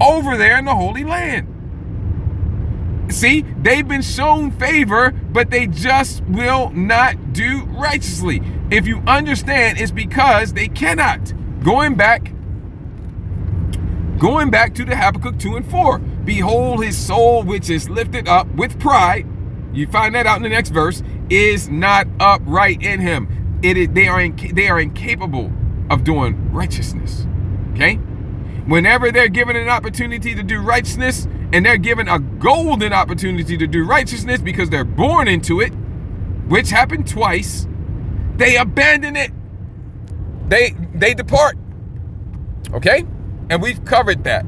over there in the Holy Land. See, they've been shown favor, but they just will not do righteously. If you understand, it's because they cannot. Going back to the Habakkuk 2 and 4. Behold, his soul, which is lifted up with pride, you find that out in the next verse, is not upright in him. They are incapable of doing righteousness. Okay? Whenever they're given an opportunity to do righteousness, and they're given a golden opportunity to do righteousness because they're born into it, which happened twice, they abandon it. They depart. Okay? And we've covered that.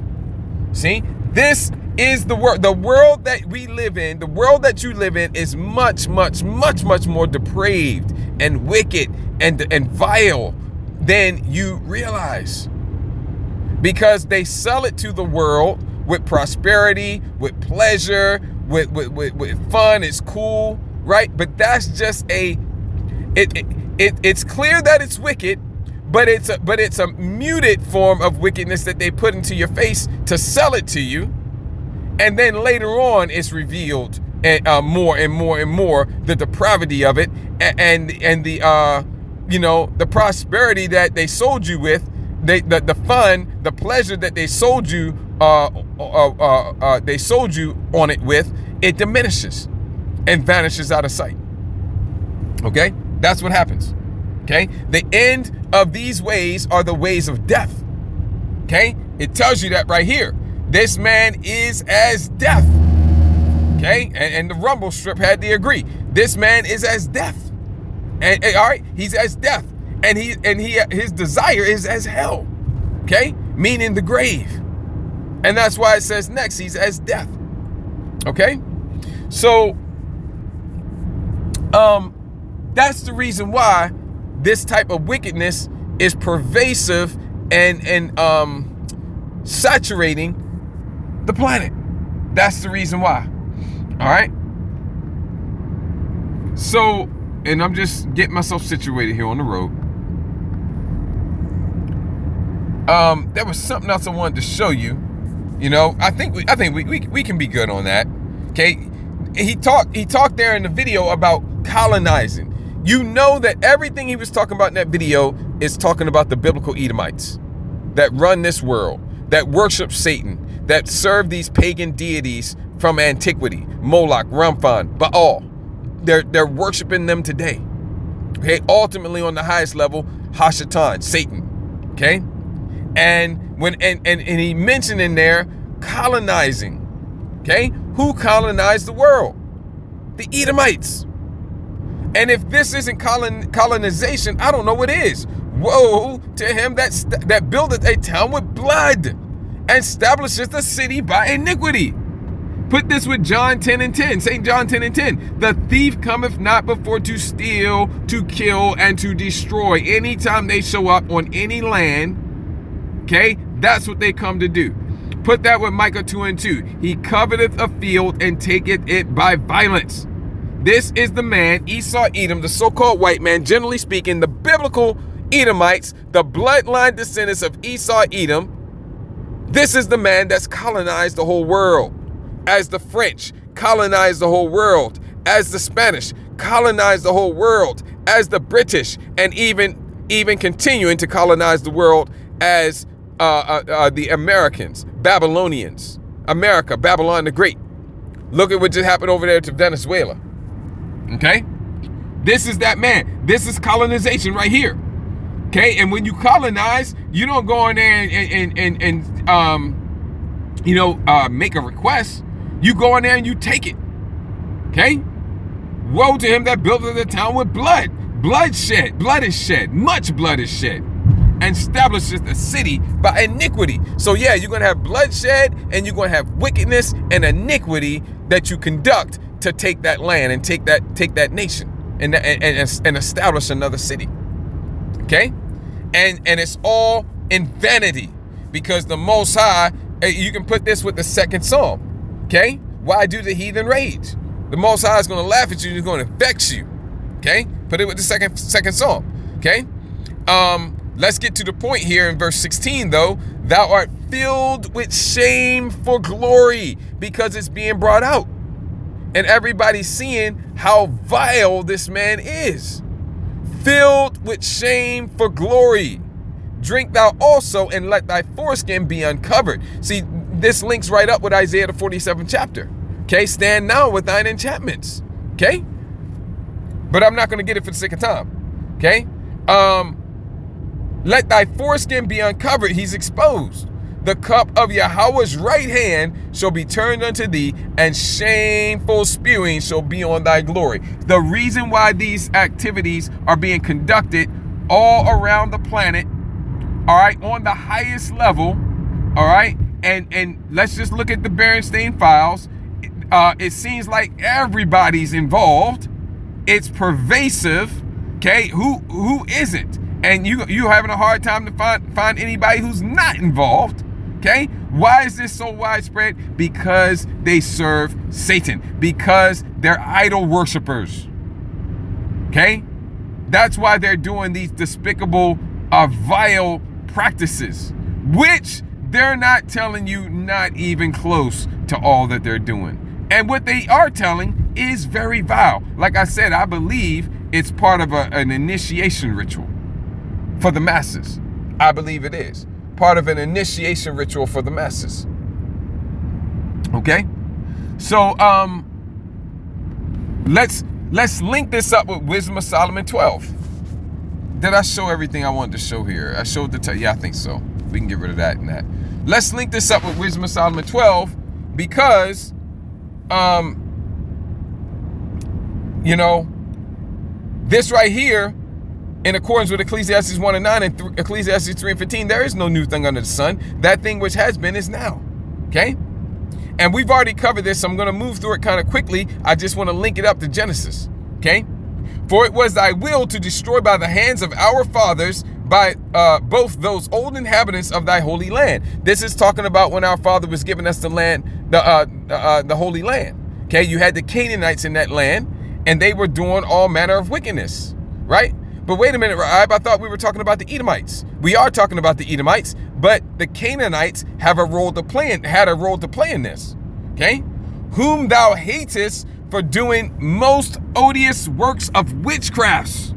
See? This is the world. The world that we live in, the world that you live in is much, much, much, much more depraved and wicked and vile than you realize. Because they sell it to the world with prosperity, with pleasure, with fun. It's cool, right? But that's just it's clear that it's wicked, but it's a muted form of wickedness that they put into your face to sell it to you, and then later on it's revealed more and more and more the depravity of it and the prosperity that they sold you with, the fun, the pleasure that they sold you on it with, it diminishes and vanishes out of sight. Okay? That's what happens. Okay? The end of these ways are the ways of death. Okay? It tells you that right here. This man is as death. Okay? And the Rumble strip had to agree. This man is as death. And all right, he's as death. And his desire is as hell. Okay? Meaning the grave. And that's why it says next, he's as death. Okay? So that's the reason why this type of wickedness is pervasive and saturating the planet. That's the reason why. All right. So, and I'm just getting myself situated here on the road. There was something else I wanted to show you. You know, I think we can be good on that. Okay. He talked there in the video about colonizing. You know that everything he was talking about in that video is talking about the biblical Edomites that run this world, that worship Satan, that serve these pagan deities from antiquity, Moloch, Ramphon, Baal. They're worshiping them today. Okay, ultimately on the highest level, Hashatan, Satan. Okay, and when and he mentioned in there colonizing. Okay, who colonized the world? The Edomites. And if this isn't colonization, I don't know what is. Woe to him that buildeth a town with blood and establishes the city by iniquity. Put this with John 10 and 10. St. John 10 and 10. The thief cometh not before to steal, to kill, and to destroy. Anytime they show up on any land, okay, that's what they come to do. Put that with Micah 2 and 2. He coveteth a field and taketh it by violence. This is the man, Esau Edom, the so-called white man, generally speaking, the biblical Edomites, the bloodline descendants of Esau Edom. This is the man that's colonized the whole world. As the French colonized the whole world, as the Spanish colonized the whole world, as the British, and even continuing to colonize the world as the Americans, Babylonians, America, Babylon the Great. Look at what just happened over there to Venezuela. Okay? This is that man. This is colonization right here. Okay? And when you colonize, you don't go in there and make a request. You go in there and you take it. Okay? Woe to him that buildeth the town with blood. Bloodshed. Blood is shed. Much blood is shed. And establishes the city by iniquity. So yeah, you're going to have bloodshed and you're going to have wickedness and iniquity that you conduct to take that land and take that nation and establish another city. Okay? And it's all in vanity, because the Most High, you can put this with the second Psalm. Okay? Why do the heathen rage? The Most High is going to laugh at you and he's going to vex you. Okay? Put it with the second Psalm. Okay? Let's get to the point here in verse 16 though. Thou art filled with shame for glory, because it's being brought out. And everybody's seeing how vile this man is. Filled with shame for glory. Drink thou also, and let thy foreskin be uncovered. See, this links right up with Isaiah the 47th chapter. Okay, stand now with thine enchantments. Okay? But I'm not going to get it for the sake of time. Okay? Let thy foreskin be uncovered. He's exposed. The cup of Yahweh's right hand shall be turned unto thee, and shameful spewing shall be on thy glory. The reason why these activities are being conducted all around the planet, all right, on the highest level, all right, and let's just look at the Berenstain Files. It seems like everybody's involved. It's pervasive. Okay, who isn't? And you having a hard time to find anybody who's not involved. Okay, why is this so widespread? Because they serve Satan, because they're idol worshipers. Okay, that's why they're doing these despicable, vile practices, which they're not telling you not even close to all that they're doing. And what they are telling is very vile. Like I said, I believe it's part of an initiation ritual for the masses. I believe it is part of an initiation ritual for the masses. Okay, so let's Let's link this up with Wisdom of Solomon 12. Did I show everything I wanted to show here? I showed yeah, I think so. We can get rid of that and that. Let's link this up with Wisdom of Solomon 12 because, this right here, in accordance with Ecclesiastes 1 and 9 and Ecclesiastes 3 and 15, there is no new thing under the sun. That thing which has been is now. Okay? And we've already covered this, so I'm going to move through it kind of quickly. I just want to link it up to Genesis. Okay? For it was thy will to destroy by the hands of our fathers by both those old inhabitants of thy holy land. This is talking about when our father was giving us the land, the holy land. Okay? You had the Canaanites in that land, and they were doing all manner of wickedness. Right? But wait a minute, Rahab, I thought we were talking about the Edomites. We are talking about the Edomites, but the Canaanites had a role to play in this. Okay? Whom thou hatest for doing most odious works of witchcrafts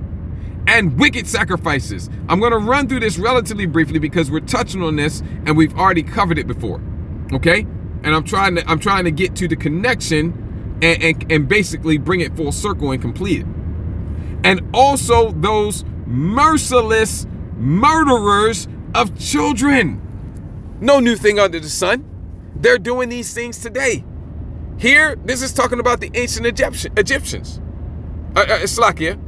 and wicked sacrifices. I'm going to run through this relatively briefly because we're touching on this and we've already covered it before. Okay? And I'm trying to get to the connection and basically bring it full circle and complete it. And also those merciless murderers of children. No new thing under the sun. They're doing these things today. Here, this is talking about the ancient Egyptians. Slakia,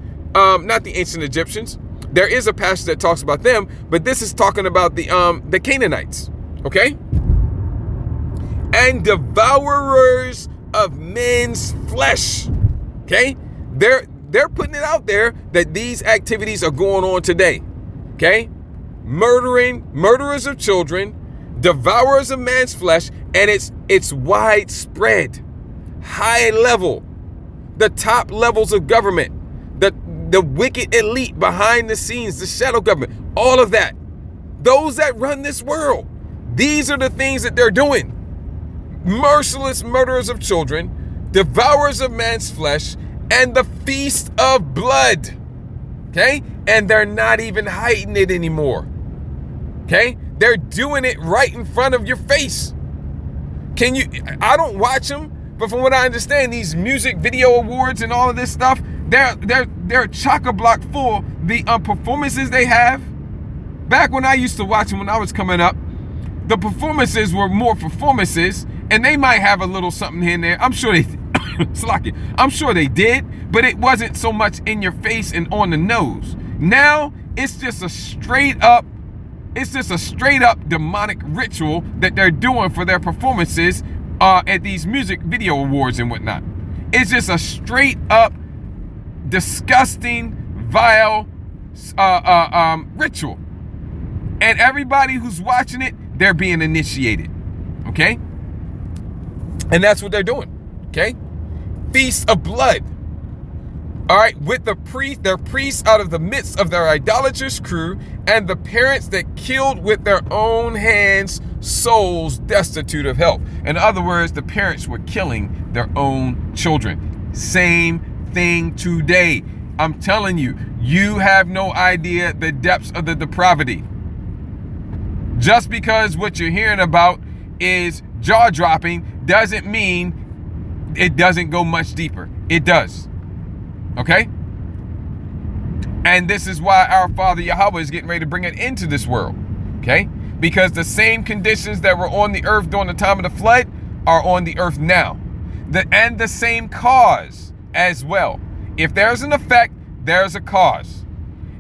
not the ancient Egyptians. There is a passage that talks about them, but this is talking about the Canaanites. Okay? And devourers of men's flesh. Okay? They're putting it out there that these activities are going on today. Okay? Murderers of children, devourers of man's flesh, and it's widespread, high level, the top levels of government, the wicked elite behind the scenes, the shadow government, all of that. Those that run this world, these are the things that they're doing. Merciless murderers of children, devourers of man's flesh, and the feast of blood. Okay? And they're not even hiding it anymore. Okay? They're doing it right in front of your face. I don't watch them, but from what I understand, these music video awards and all of this stuff, they're chock-a-block full. The performances they have, back when I used to watch them when I was coming up, the performances were more performances, and they might have a little something here and there. I'm sure they did, but it wasn't so much in your face and on the nose. Now it's just a straight up demonic ritual that they're doing for their performances at these music video awards and whatnot. It's just a straight up disgusting, vile ritual. And everybody who's watching it, they're being initiated. Okay? And that's what they're doing. Okay? Feast of blood. All right, with their priests out of the midst of their idolatrous crew, and the parents that killed with their own hands souls destitute of help. In other words, the parents were killing their own children. Same thing today. I'm telling you, you have no idea the depths of the depravity. Just because what you're hearing about is jaw-dropping doesn't mean it doesn't go much deeper. It does. Okay? And this is why our Father Yahweh is getting ready to bring it into this world. Okay? Because the same conditions that were on the earth during the time of the flood are on the earth now. And the same cause as well. If there's an effect, there's a cause.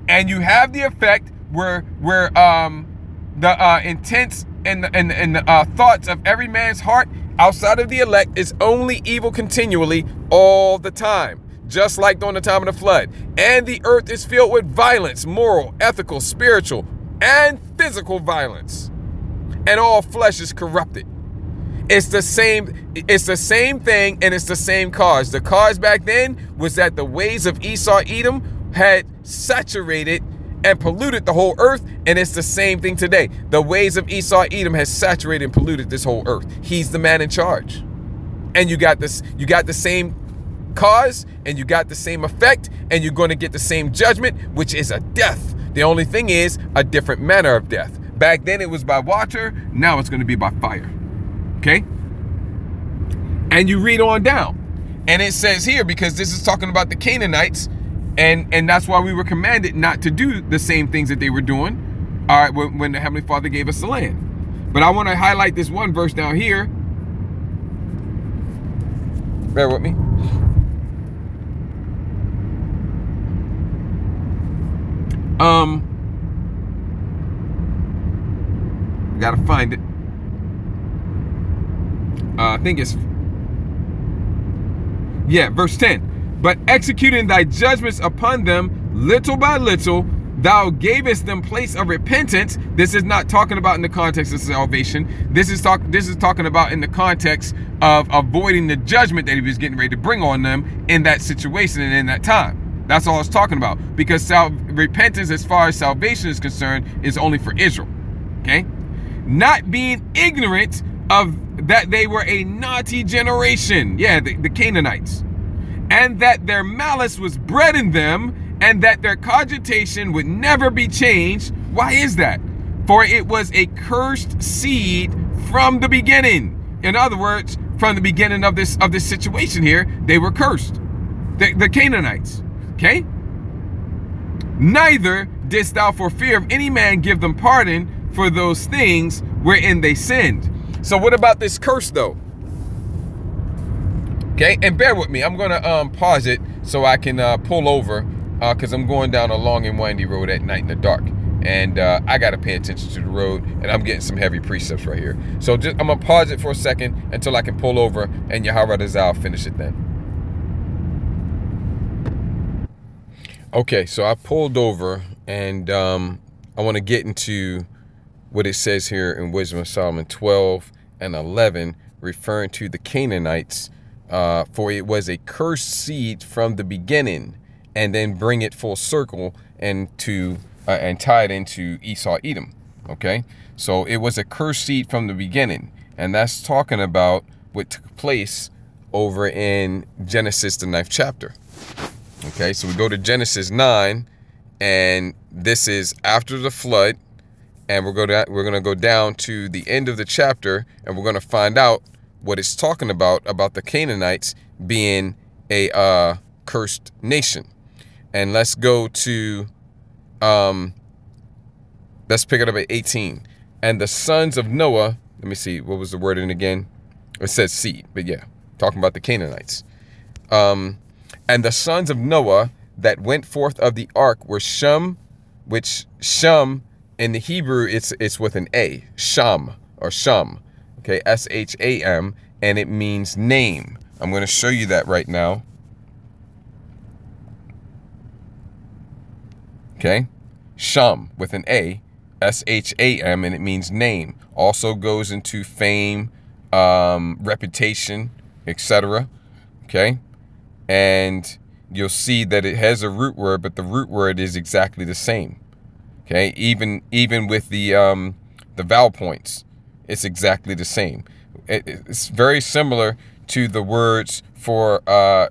And you have the effect where the intents and the thoughts of every man's heart outside of the elect is only evil continually all the time. Just like during the time of the flood. And the earth is filled with violence, moral, ethical, spiritual, and physical violence. And all flesh is corrupted. It's the same thing, and it's the same cause. The cause back then was that the ways of Esau, Edom had saturated and polluted the whole earth, and it's the same thing today. The ways of Esau, Edom has saturated and polluted this whole earth. He's the man in charge. And you got the same cause, and you got the same effect, and you're going to get the same judgment, which is a death. The only thing is a different manner of death. Back then it was by water, now it's going to be by fire. Okay? And you read on down, And it says here, because this is talking about the Canaanites, and that's why we were commanded not to do the same things that they were doing, all right, when the Heavenly Father gave us the land. But I want to highlight this one verse down here. Bear with me. Gotta find it. I think it's, verse 10. But executing thy judgments upon them little by little, thou gavest them place of repentance. This is not talking about in the context of salvation. This is talking about in the context of avoiding the judgment that he was getting ready to bring on them in that situation and in that time. That's all it's talking about. Because repentance, as far as salvation is concerned, is only for Israel. Okay? Not being ignorant of that they were a naughty generation. The Canaanites. And that their malice was bred in them, and that their cogitation would never be changed. Why is that? For it was a cursed seed from the beginning. In other words, from the beginning of this situation here, they were cursed. The Canaanites. Okay? Neither didst thou for fear of any man give them pardon for those things wherein they sinned. So what about this curse though? Okay, and bear with me. I'm gonna pause it so I can pull over because I'm going down a long and windy road at night in the dark, and I gotta pay attention to the road, and I'm getting some heavy precepts right here. So I'm gonna pause it for a second until I can pull over, and Yahweh I'll finish it then. Okay, so I pulled over, and I want to get into what it says here in Wisdom of Solomon 12 and 11, referring to the Canaanites. For it was a cursed seed from the beginning, and then bring it full circle and tie it into Esau, Edom. Okay, so it was a cursed seed from the beginning, and that's talking about what took place over in Genesis, the 9th chapter. Okay, so we go to Genesis 9, and this is after the flood, and we're going to go down to the end of the chapter, and we're going to find out what it's talking about the Canaanites being a cursed nation. And let's go to, let's pick it up at 18. And the sons of Noah, let me see, what was the word in again? It says seed, but talking about the Canaanites. And the sons of Noah that went forth of the ark were Shem, which Shem in the Hebrew, it's with an A, Sham or Sham. Okay, S-H-A-M, and it means name. I'm going to show you that right now. Okay, Sham with an A, S-H-A-M, and it means name. Also goes into fame, reputation, etc. Okay, and you'll see that it has a root word, but the root word is exactly the same. Okay, even with the vowel points. It's exactly the same. It's very similar to the words for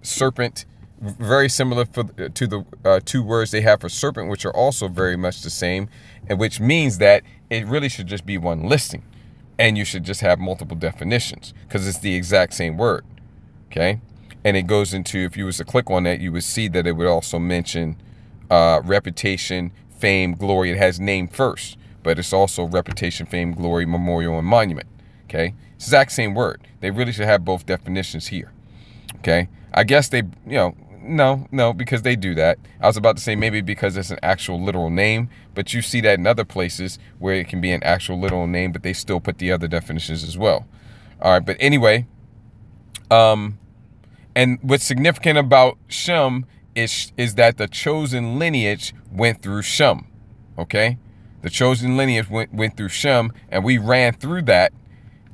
serpent, very similar to the two words they have for serpent, which are also very much the same, and which means that it really should just be one listing, and you should just have multiple definitions because it's the exact same word. Okay, and it goes into, if you was to click on that, you would see that it would also mention reputation, fame, glory. It has name first, but it's also reputation, fame, glory, memorial, and monument. Okay, exact same word. They really should have both definitions here. Okay, I guess they, no, because they do that. I was about to say maybe because it's an actual literal name, but you see that in other places where it can be an actual literal name, but they still put the other definitions as well. All right, but anyway, and what's significant about Shem is that the chosen lineage went through Shem. Okay. The chosen lineage went through Shem, and we ran through that,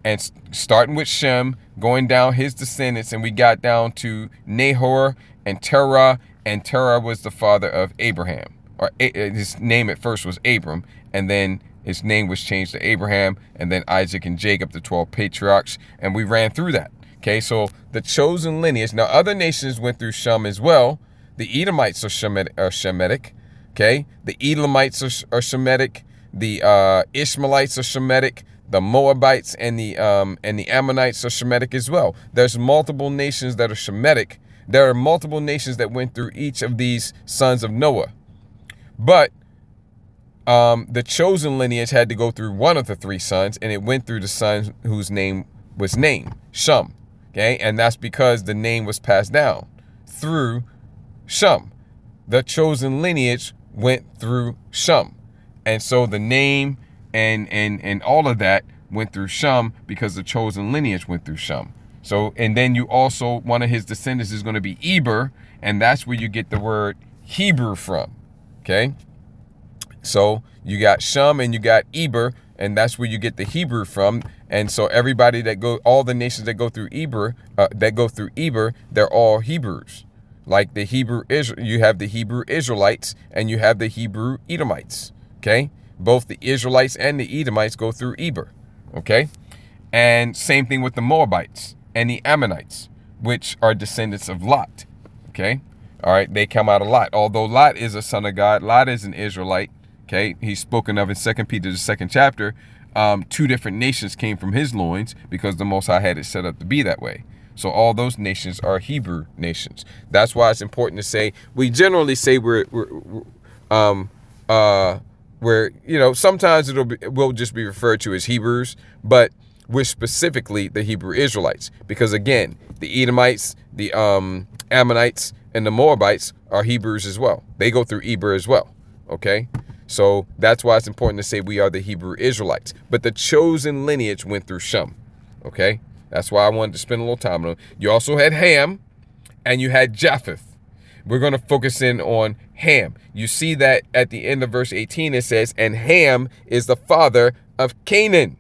and starting with Shem, going down his descendants, and we got down to Nahor and Terah, and Terah was the father of Abraham. Or his name at first was Abram, and then his name was changed to Abraham, and then Isaac and Jacob, the 12 patriarchs, and we ran through that. Okay, so the chosen lineage. Now, other nations went through Shem as well. The Edomites are Shemitic. Okay, the Elamites are Shemitic, the Ishmaelites are Shemitic, The Moabites and the Ammonites are Shemitic as well. There's multiple nations that are Shemitic. There are multiple nations that went through each of these sons of Noah. But the chosen lineage had to go through one of the three sons, and it went through the son whose name was named Shem. Okay, and that's because the name was passed down through Shem. The chosen lineage went through Shem, and so the name and all of that went through Shem because the chosen lineage went through Shem. So, and then you also, one of his descendants is going to be Eber, and that's where you get the word Hebrew from. Okay, so you got Shem and you got Eber, and that's where you get the Hebrew from. And so everybody that all the nations that go through Eber, they're all Hebrews. Like the you have the Hebrew Israelites and you have the Hebrew Edomites. Okay, both the Israelites and the Edomites go through Eber. Okay, and same thing with the Moabites and the Ammonites, which are descendants of Lot. Okay, all right, they come out of Lot. Although Lot is a son of God, Lot is an Israelite. Okay, he's spoken of in 2 Peter, the 2nd chapter. Two different nations came from his loins because the Most High had it set up to be that way. So all those nations are Hebrew nations. That's why it's important to say, we generally say we're sometimes we'll just be referred to as Hebrews, but we're specifically the Hebrew Israelites, because again, the Edomites, the Ammonites, and the Moabites are Hebrews as well. They go through Eber as well. Okay, so that's why it's important to say we are the Hebrew Israelites. But the chosen lineage went through Shem. Okay, that's why I wanted to spend a little time on it. You also had Ham, and you had Japheth. We're going to focus in on Ham. You see that at the end of verse 18 it says, and Ham is the father of Canaan,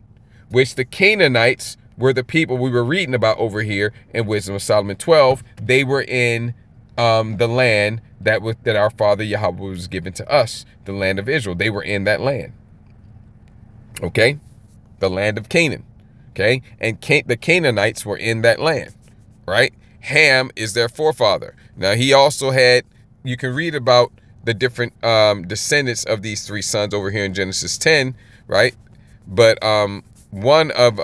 which the Canaanites were the people we were reading about over here in Wisdom of Solomon 12. They were in the land that our father Yahweh was given to us, the land of Israel. They were in that land. Okay, the land of Canaan. Okay, and the Canaanites were in that land, right? Ham is their forefather. Now he also had, you can read about the different descendants of these three sons over here in Genesis 10, right? But one of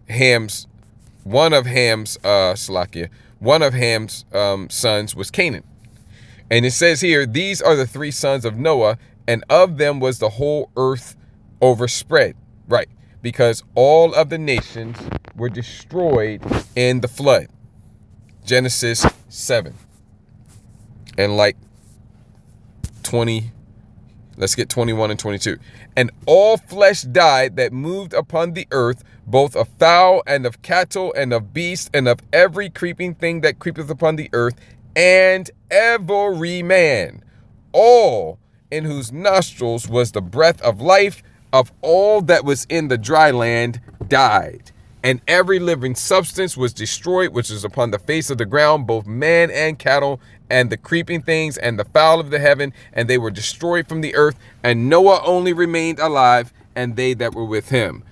Ham's sons was Canaan. And it says here, these are the three sons of Noah, and of them was the whole earth overspread. Right, because all of the nations were destroyed in the flood. Genesis 7. And like 20, let's get 21 and 22. And all flesh died that moved upon the earth, both of fowl and of cattle and of beast and of every creeping thing that creepeth upon the earth, and every man, all in whose nostrils was the breath of life, of all that was in the dry land, died. And every living substance was destroyed, which is upon the face of the ground, both man and cattle, and the creeping things, and the fowl of the heaven, and they were destroyed from the earth. And Noah only remained alive, and they that were with him.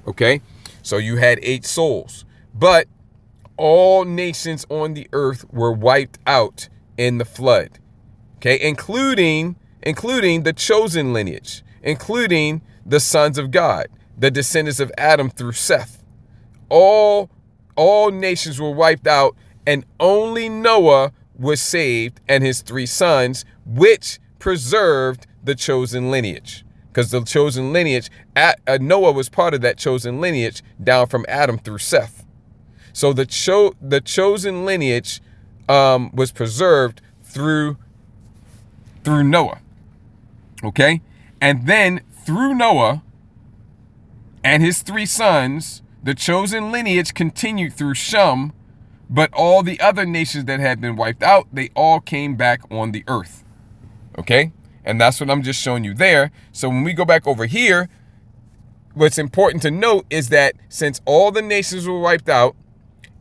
Okay, so you had 8 souls, but all nations on the earth were wiped out in the flood. Okay, including the chosen lineage, including the sons of God, the descendants of Adam through Seth. All nations were wiped out, and only Noah was saved and his 3 sons, which preserved the chosen lineage. Because the chosen lineage, Noah was part of that chosen lineage down from Adam through Seth. So the chosen lineage was preserved through Noah. Okay? And then through Noah and his 3 sons, the chosen lineage continued through Shem, but all the other nations that had been wiped out, they all came back on the earth. Okay? And that's what I'm just showing you there. So when we go back over here, what's important to note is that since all the nations were wiped out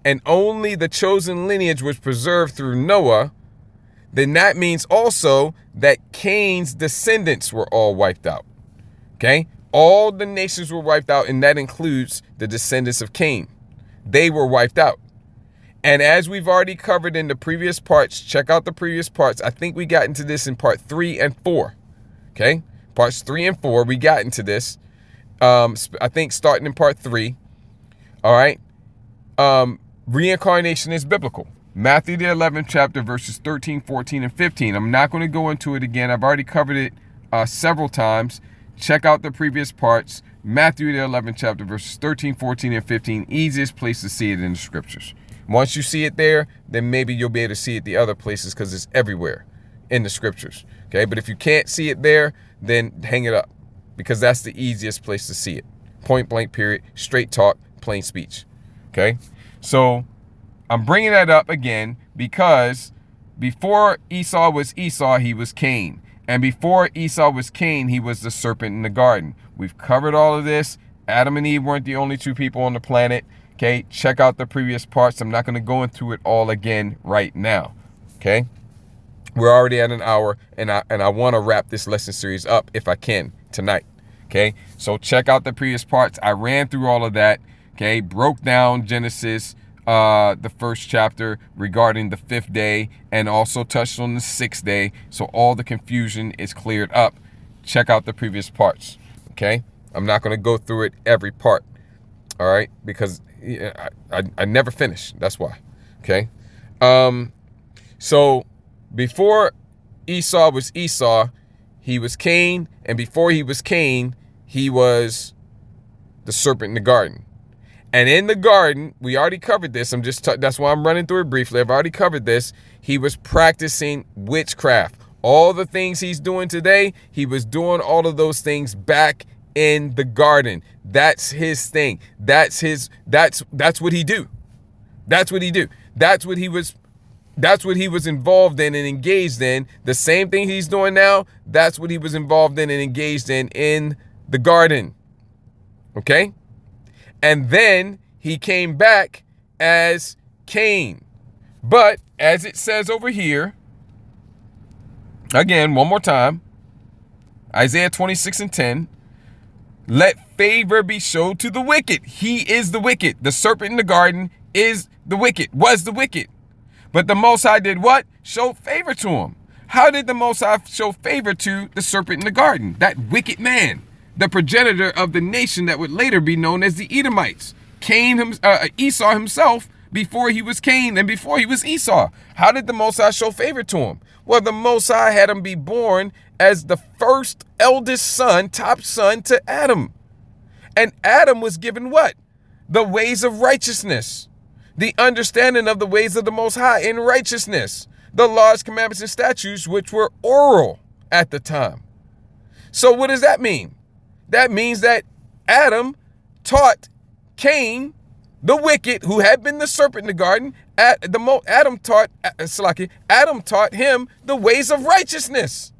and only the chosen lineage was preserved through Noah, then that means also that Cain's descendants were all wiped out. Okay? All the nations were wiped out, and that includes the descendants of Cain. They were wiped out. And as we've already covered in the previous parts, check out the previous parts. I think we got into this in part 3 and 4. Okay? Parts 3 and 4, we got into this. I think starting in part 3. All right. Reincarnation is biblical. Matthew the 11th chapter, verses 13, 14, and 15. I'm not going to go into it again. I've already covered it several times. Check out the previous parts. Matthew the 11th chapter, verses 13, 14, and 15. Easiest place to see it in the scriptures. Once you see it there, then maybe you'll be able to see it the other places because it's everywhere in the scriptures. Okay, but if you can't see it there, then hang it up because that's the easiest place to see it. Point blank, period, straight talk, plain speech. Okay, so I'm bringing that up again because before Esau was Esau, he was Cain. And before Esau was Cain, he was the serpent in the garden. We've covered all of this. Adam and Eve weren't the only two people on the planet. Okay, check out the previous parts. I'm not going to go into it all again right now. Okay, we're already at an hour, and I want to wrap this lesson series up if I can tonight. Okay, so check out the previous parts. I ran through all of that. Okay, broke down Genesis, the first chapter regarding the 5th day, and also touched on the 6th day. So all the confusion is cleared up. Check out the previous parts. Okay, I'm not going to go through it every part. All right, because I never finish. That's why. Okay, so before Esau was Esau, he was Cain, and before he was Cain, he was the serpent in the garden. And in the garden, we already covered this. That's why I'm running through it briefly. I've already covered this. He was practicing witchcraft. All the things he's doing today, he was doing all of those things back in the garden. That's his thing. That's what he do. That's what he do. That's what he was involved in and engaged in. The same thing he's doing now, that's what he was involved in and engaged in the garden. Okay? And then he came back as Cain. But as it says over here, again, one more time, Isaiah 26:10, let favor be showed to the wicked. He is the wicked. The serpent in the garden is the wicked, was the wicked. But the Most High did what? Showed favor to him. How did the Most High show favor to the serpent in the garden? That wicked man, the progenitor of the nation that would later be known as the Edomites. Esau himself, before he was Cain and before he was Esau. How did the Most High show favor to him? Well, the Most High had him be born as the first eldest son, top son to Adam. And Adam was given what? The ways of righteousness. The understanding of the ways of the Most High in righteousness. The laws, commandments, and statutes, which were oral at the time. So what does that mean? That means that Adam taught Cain, the wicked, who had been the serpent in the garden. Adam taught him the ways of righteousness.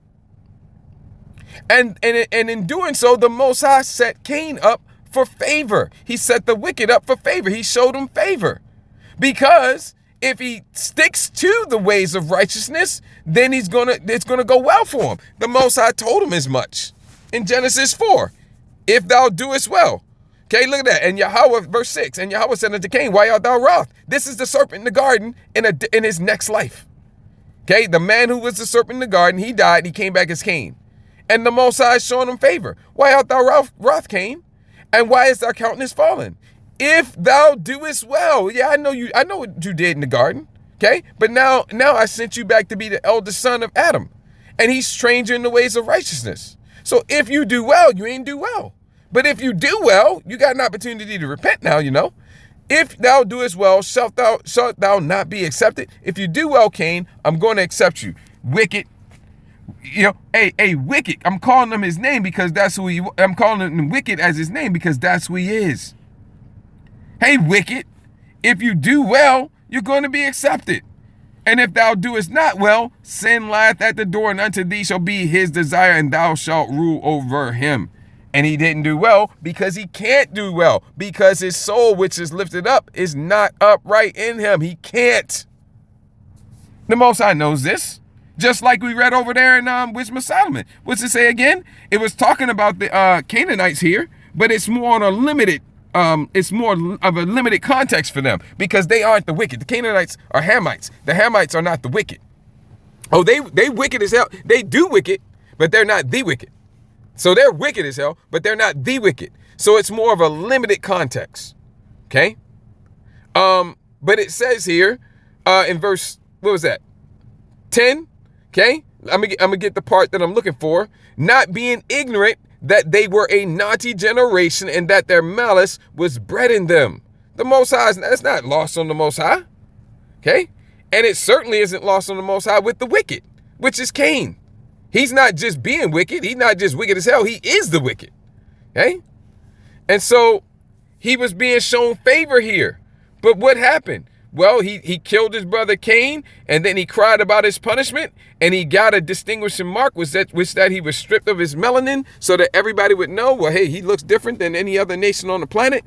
And in doing so, the Most High set Cain up for favor. He set the wicked up for favor. He showed him favor. Because if he sticks to the ways of righteousness, then it's gonna go well for him. The Most High told him as much in Genesis 4. If thou doest well. Okay, look at that. And Yahweh, verse 6, and Yahweh said unto Cain, why art thou wroth? This is the serpent in the garden in his next life. Okay, the man who was the serpent in the garden, he died, he came back as Cain. And the Most High is showing him favor. Why art thou wroth, Cain? And why is thy countenance fallen? If thou doest well. Yeah, I know what you did in the garden. Okay, but now I sent you back to be the eldest son of Adam. And he's trained you in the ways of righteousness. So if you do well, you ain't do well. But if you do well, you got an opportunity to repent now, you know. If thou doest well, shalt thou not be accepted? If you do well, Cain, I'm going to accept you. Wicked. You know, hey, wicked. I'm calling him his name because that's who I'm calling him wicked as his name because that's who he is. Hey, wicked. If you do well, you're going to be accepted. And if thou doest not well, sin lieth at the door, and unto thee shall be his desire, and thou shalt rule over him. And he didn't do well because he can't do well, because his soul, which is lifted up, is not upright in him. He can't. The Most High knows this. Just like we read over there in Wisdom of Solomon. What's it say again? It was talking about the Canaanites here, but it's more on a limited it's more of a limited context for them because they aren't the wicked. The Canaanites are Hamites. The Hamites are not the wicked. Oh, they wicked as hell. They do wicked, but they're not the wicked. So they're wicked as hell, but they're not the wicked. So it's more of a limited context. Okay. But it says here, in verse, what was that? 10. Okay. I'm gonna get the part that I'm looking for. Not being ignorant that they were a naughty generation and that their malice was bred in them. The Most High, that's not lost on the Most High. Okay. And it certainly isn't lost on the Most High with the wicked, which is Cain. He's not just being wicked. He's not just wicked as hell. He is the wicked. Okay. And so he was being shown favor here. But what happened? Well, he killed his brother Cain, and then he cried about his punishment, and he got a distinguishing mark, which that he was stripped of his melanin, so that everybody would know, well, hey, he looks different than any other nation on the planet.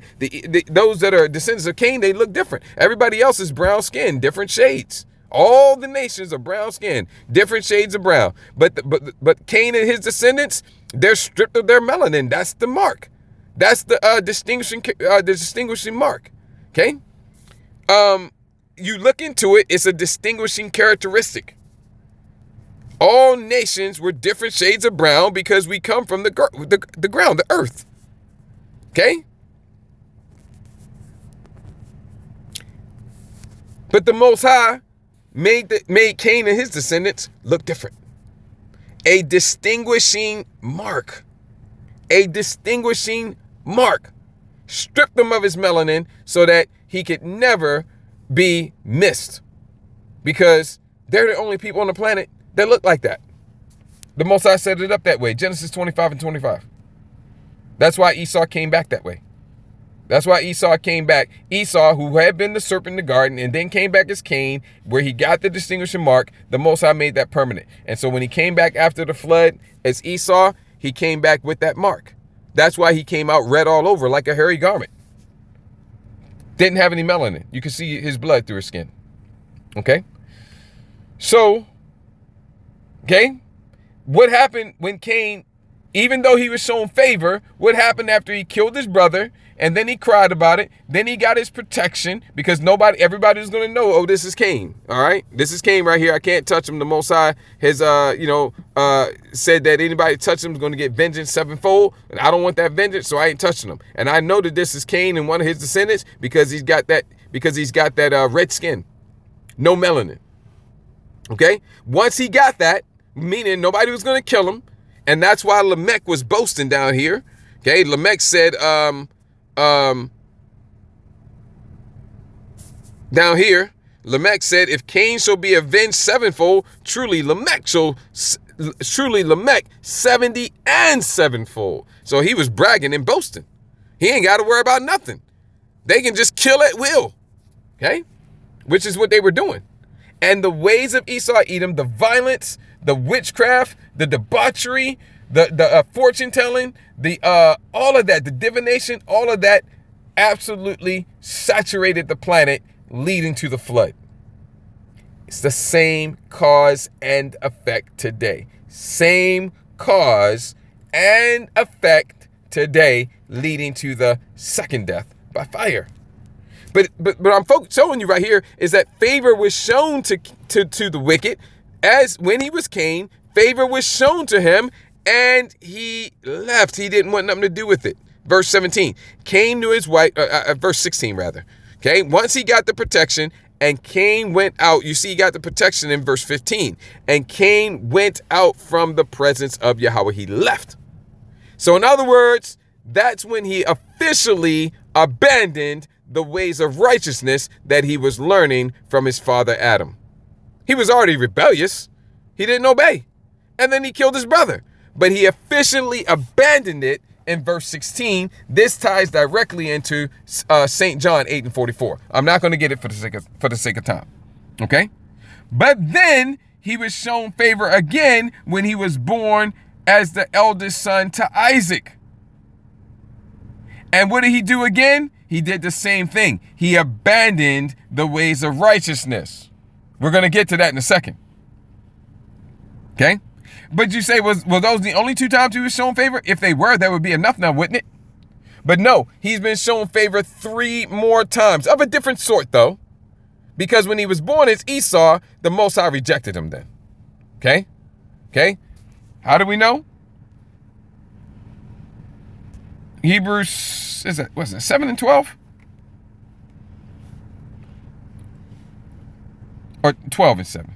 Those that are descendants of Cain, they look different. Everybody else is brown skin, different shades. All the nations are brown skin, different shades of brown. But Cain and his descendants, they're stripped of their melanin. That's the mark. That's the distinguishing mark. Okay. You look into it, it's a distinguishing characteristic. All nations were different shades of brown because we come from the ground, the earth. Okay? But the Most High made Cain and his descendants look different. A distinguishing mark. A distinguishing mark. Stripped them of his melanin so that he could never be missed, because they're the only people on the planet that look like that. The Most High set it up that way. Genesis 25 and 25. That's why Esau came back that way. That's why Esau came back. Esau, who had been the serpent in the garden and then came back as Cain, where he got the distinguishing mark, the Most High made that permanent. And so when he came back after the flood as Esau, he came back with that mark. That's why he came out red all over like a hairy garment. Didn't have any melanin. You could see his blood through his skin. Okay? So, okay? What happened when Cain, even though he was shown favor, what happened after he killed his brother, and then he cried about it, then he got his protection, because everybody was going to know, oh, this is Cain. All right? This is Cain right here. I can't touch him. The Most High has, said that anybody touch him is going to get vengeance sevenfold. And I don't want that vengeance, so I ain't touching him. And I know that this is Cain and one of his descendants because he's got that red skin. No melanin. Okay? Once he got that, meaning nobody was going to kill him, and that's why Lamech was boasting down here. Okay? Lamech said, down here, Lamech said, if Cain shall be avenged sevenfold, truly Lamech 70 and sevenfold. So he was bragging and boasting. He ain't got to worry about nothing. They can just kill at will. Okay? Which is what they were doing. And the ways of Esau Edom, the violence, the witchcraft, the debauchery, the fortune telling, all of that, the divination, all of that absolutely saturated the planet, leading to the flood. It's the same cause and effect today. Same cause and effect today, leading to the second death by fire. But I'm showing you right here is that favor was shown to the wicked, as when he was Cain, favor was shown to him, and he left. He didn't want nothing to do with it. Verse 17, Cain knew his wife, verse 16 rather. Okay, once he got the protection, and Cain went out. You see, he got the protection in verse 15. And Cain went out from the presence of Yahweh. He left. So in other words, that's when he officially abandoned the ways of righteousness that he was learning from his father Adam. He was already rebellious. He didn't obey. And then he killed his brother. But he officially abandoned it in verse 16. This ties directly into St. John 8 and 44. I'm not going to get it for the sake of time. Okay? But then he was shown favor again when he was born as the eldest son to Isaac. And what did he do again? He did the same thing. He abandoned the ways of righteousness. We're going to get to that in a second. Okay? But you say, were those the only two times he was shown favor? If they were, that would be enough now, wouldn't it? But no, he's been shown favor 3 more times, of a different sort, though. Because when he was born as Esau, the Most High rejected him then. Okay? Okay? How do we know? Hebrews, is it, was it 7 and 12? Or 12 and 7?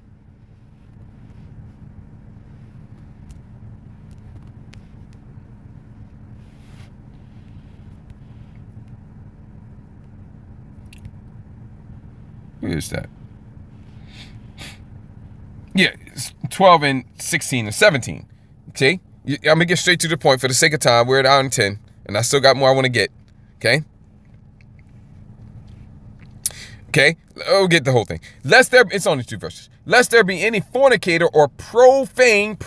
Where is that? Yeah, it's 12 and 16 and 17. Okay? I'm going to get straight to the point for the sake of time. We're at hour and 10, and I still got more I want to get. Okay? Okay? We'll get the whole thing. It's only 2 verses. Lest there be any fornicator or profane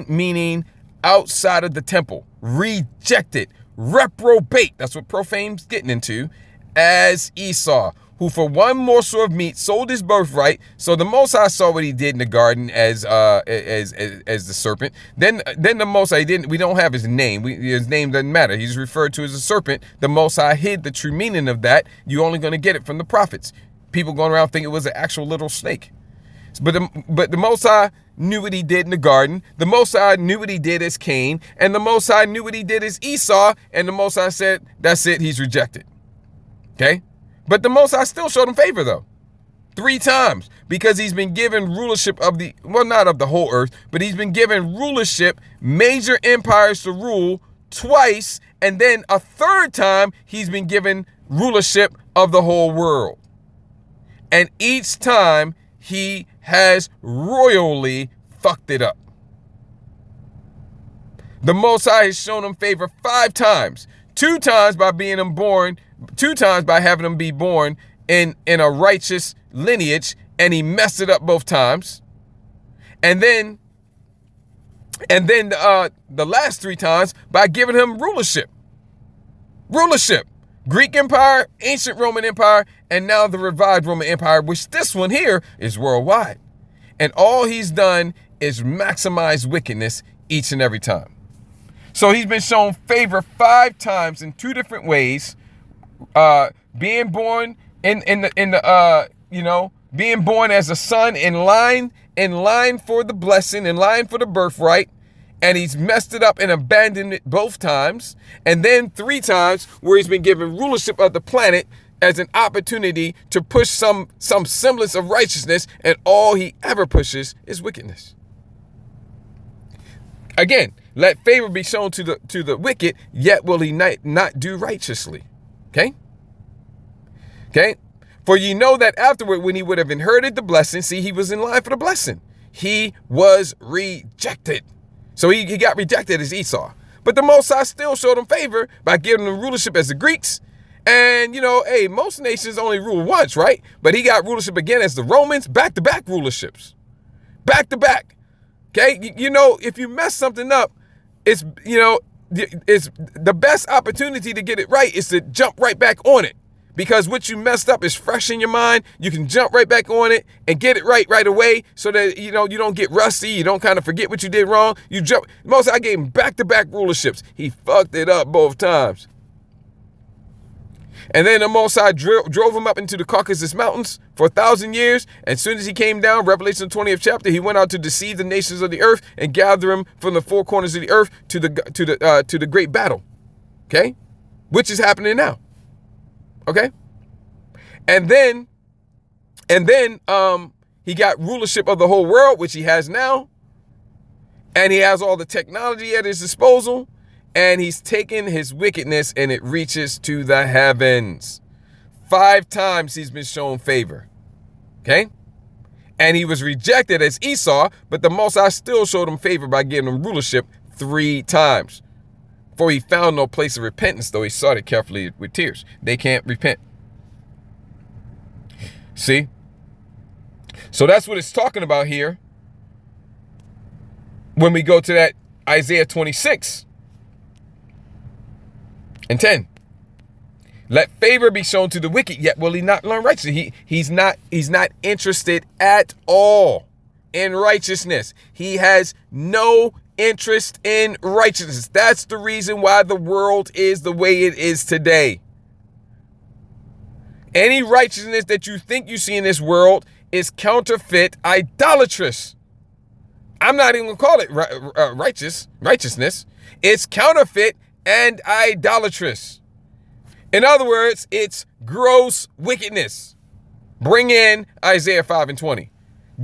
meaning outside of the temple, rejected, reprobate, that's what profane's getting into, as Esau, who for one morsel of meat sold his birthright. So the Most High saw what he did in the garden as the serpent. Then the Most High we don't have his name. His name doesn't matter. He's referred to as a serpent. The Most High hid the true meaning of that. You're only going to get it from the prophets. People going around thinking it was an actual little snake. But the Most High knew what he did in the garden. The Most High knew what he did as Cain. And the Most High knew what he did as Esau. And the Most High said, that's it, he's rejected. Okay? But the Most High still showed him favor, though. 3 times. Because he's been given rulership of not of the whole earth, but he's been given rulership, major empires to rule twice. And then a 3rd time, he's been given rulership of the whole world. And each time, he has royally fucked it up. The Most High has shown him favor 5 times. 2 times by being him born, 2 times by having him be born in a righteous lineage, and he messed it up both times. And then the last 3 times by giving him rulership. Greek Empire, ancient Roman Empire, and now the revived Roman Empire, which this one here is worldwide. And all he's done is maximize wickedness each and every time. So he's been shown favor 5 times in 2 different ways. Being born being born as a son in line for the blessing, in line for the birthright. And he's messed it up and abandoned it both times. And then 3 times where he's been given rulership of the planet as an opportunity to push some semblance of righteousness, and all he ever pushes is wickedness. Again, let favor be shown to the wicked, yet will he not do righteously. Okay? Okay? For you know that afterward, when he would have inherited the blessing, see, he was in line for the blessing. He was rejected. So he got rejected as Esau. But the Most High still showed him favor by giving him rulership as the Greeks. And, most nations only rule once, right? But he got rulership again as the Romans, back-to-back rulerships. Back-to-back. Okay? If you mess something up, it's the best opportunity to get it right is to jump right back on it. Because what you messed up is fresh in your mind. You can jump right back on it and get it right away, so that you don't get rusty. You don't kind of forget what you did wrong. You jump. I gave him back-to-back rulerships. He fucked it up both times. And then the Most High drove him up into the Caucasus Mountains for 1,000 years. And as soon as he came down, Revelation 20th chapter, he went out to deceive the nations of the earth and gather them from the 4 corners of the earth to the great battle. Okay, which is happening now. Okay, and then he got rulership of the whole world, which he has now, and he has all the technology at his disposal. And he's taken his wickedness and it reaches to the heavens. 5 times he's been shown favor. Okay? And he was rejected as Esau, but the Most High still showed him favor by giving him rulership 3 times. For he found no place of repentance, though he sought it carefully with tears. They can't repent. See? So that's what it's talking about here. When we go to that Isaiah 26. And 10, let favor be shown to the wicked, yet will he not learn righteousness. He's not interested at all in righteousness. He has no interest in righteousness. That's the reason why the world is the way it is today. Any righteousness that you think you see in this world is counterfeit, idolatrous. I'm not even going to call it righteousness. It's counterfeit and idolatrous. In other words, it's gross wickedness. Bring in Isaiah 5:20.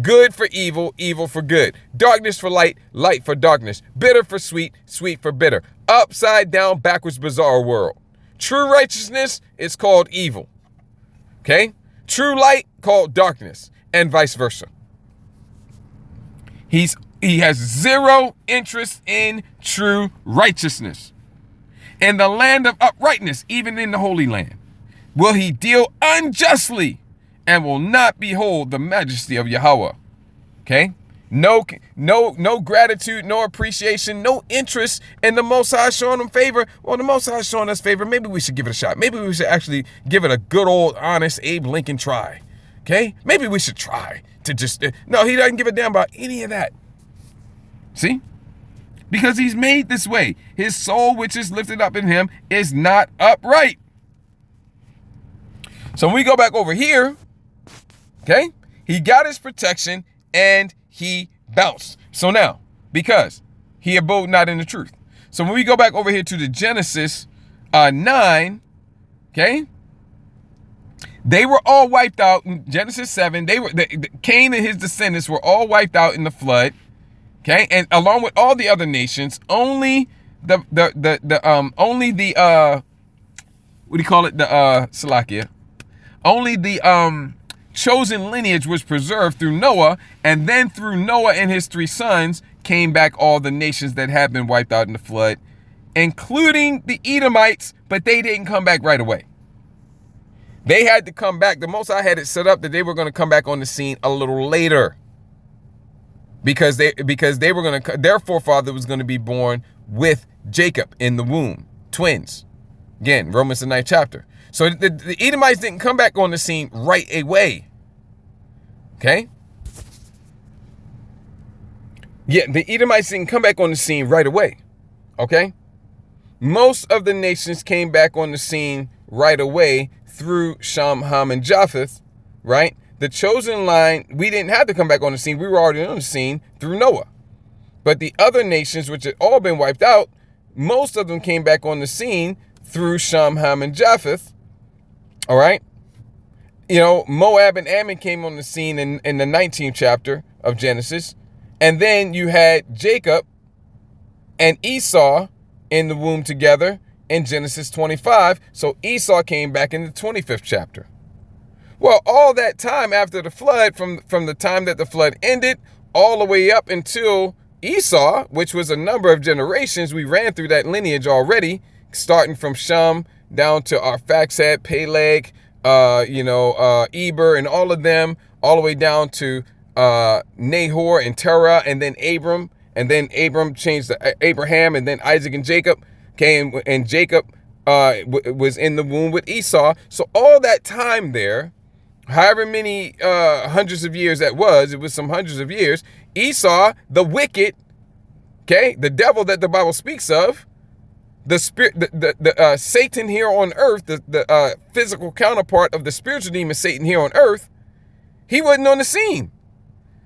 Good for evil, evil for good. Darkness for light, light for darkness. Bitter for sweet, sweet for bitter. Upside down, backwards, bizarre world. True righteousness is called evil. Okay? True light called darkness, and vice versa. He has zero interest in true righteousness. In the land of uprightness, even in the Holy Land, will he deal unjustly and will not behold the majesty of Yahweh. Okay? No gratitude, no appreciation, no interest in the Most High showing him favor. Well, the Most High showing us favor. Maybe we should give it a shot. Maybe we should actually give it a good old honest Abe Lincoln try. Okay? Maybe we should try to just... No, he doesn't give a damn about any of that. See? Because he's made this way. His soul, which is lifted up in him, is not upright. So when we go back over here, okay, he got his protection and he bounced. So now, because he abode not in the truth. So when we go back over here to the Genesis 9, okay, they were all wiped out in Genesis 7. Cain and his descendants were all wiped out in the flood. Okay, and along with all the other nations, only the Salakia, only the chosen lineage was preserved through Noah, and then through Noah and his 3 sons came back all the nations that had been wiped out in the flood, including the Edomites, but they didn't come back right away. They had to come back. The Most High had it set up that they were going to come back on the scene a little later. Because they were going to, their forefather was going to be born with Jacob in the womb, twins. Again, Romans the 9th chapter. So the Edomites didn't come back on the scene right away. Okay? Yeah, the Edomites didn't come back on the scene right away. Okay? Most of the nations came back on the scene right away through Shem, Ham, and Japheth, right? The chosen line, we didn't have to come back on the scene. We were already on the scene through Noah. But the other nations, which had all been wiped out, most of them came back on the scene through Shem, Ham, and Japheth. All right? You know, Moab and Ammon came on the scene in the 19th chapter of Genesis. And then you had Jacob and Esau in the womb together in Genesis 25. So Esau came back in the 25th chapter. Well, all that time after the flood, from the time that the flood ended, all the way up until Esau, which was a number of generations, we ran through that lineage already, starting from Shem down to Arphaxad, Peleg, Eber, and all of them, all the way down to Nahor and Terah, and then Abram, and then Abram changed to Abraham, and then Isaac and Jacob came, and Jacob was in the womb with Esau. So all that time there, however many hundreds of years it was some hundreds of years, Esau, the wicked, okay, the devil that the Bible speaks of, the spirit, the Satan here on earth, the physical counterpart of the spiritual demon Satan here on earth, he wasn't on the scene.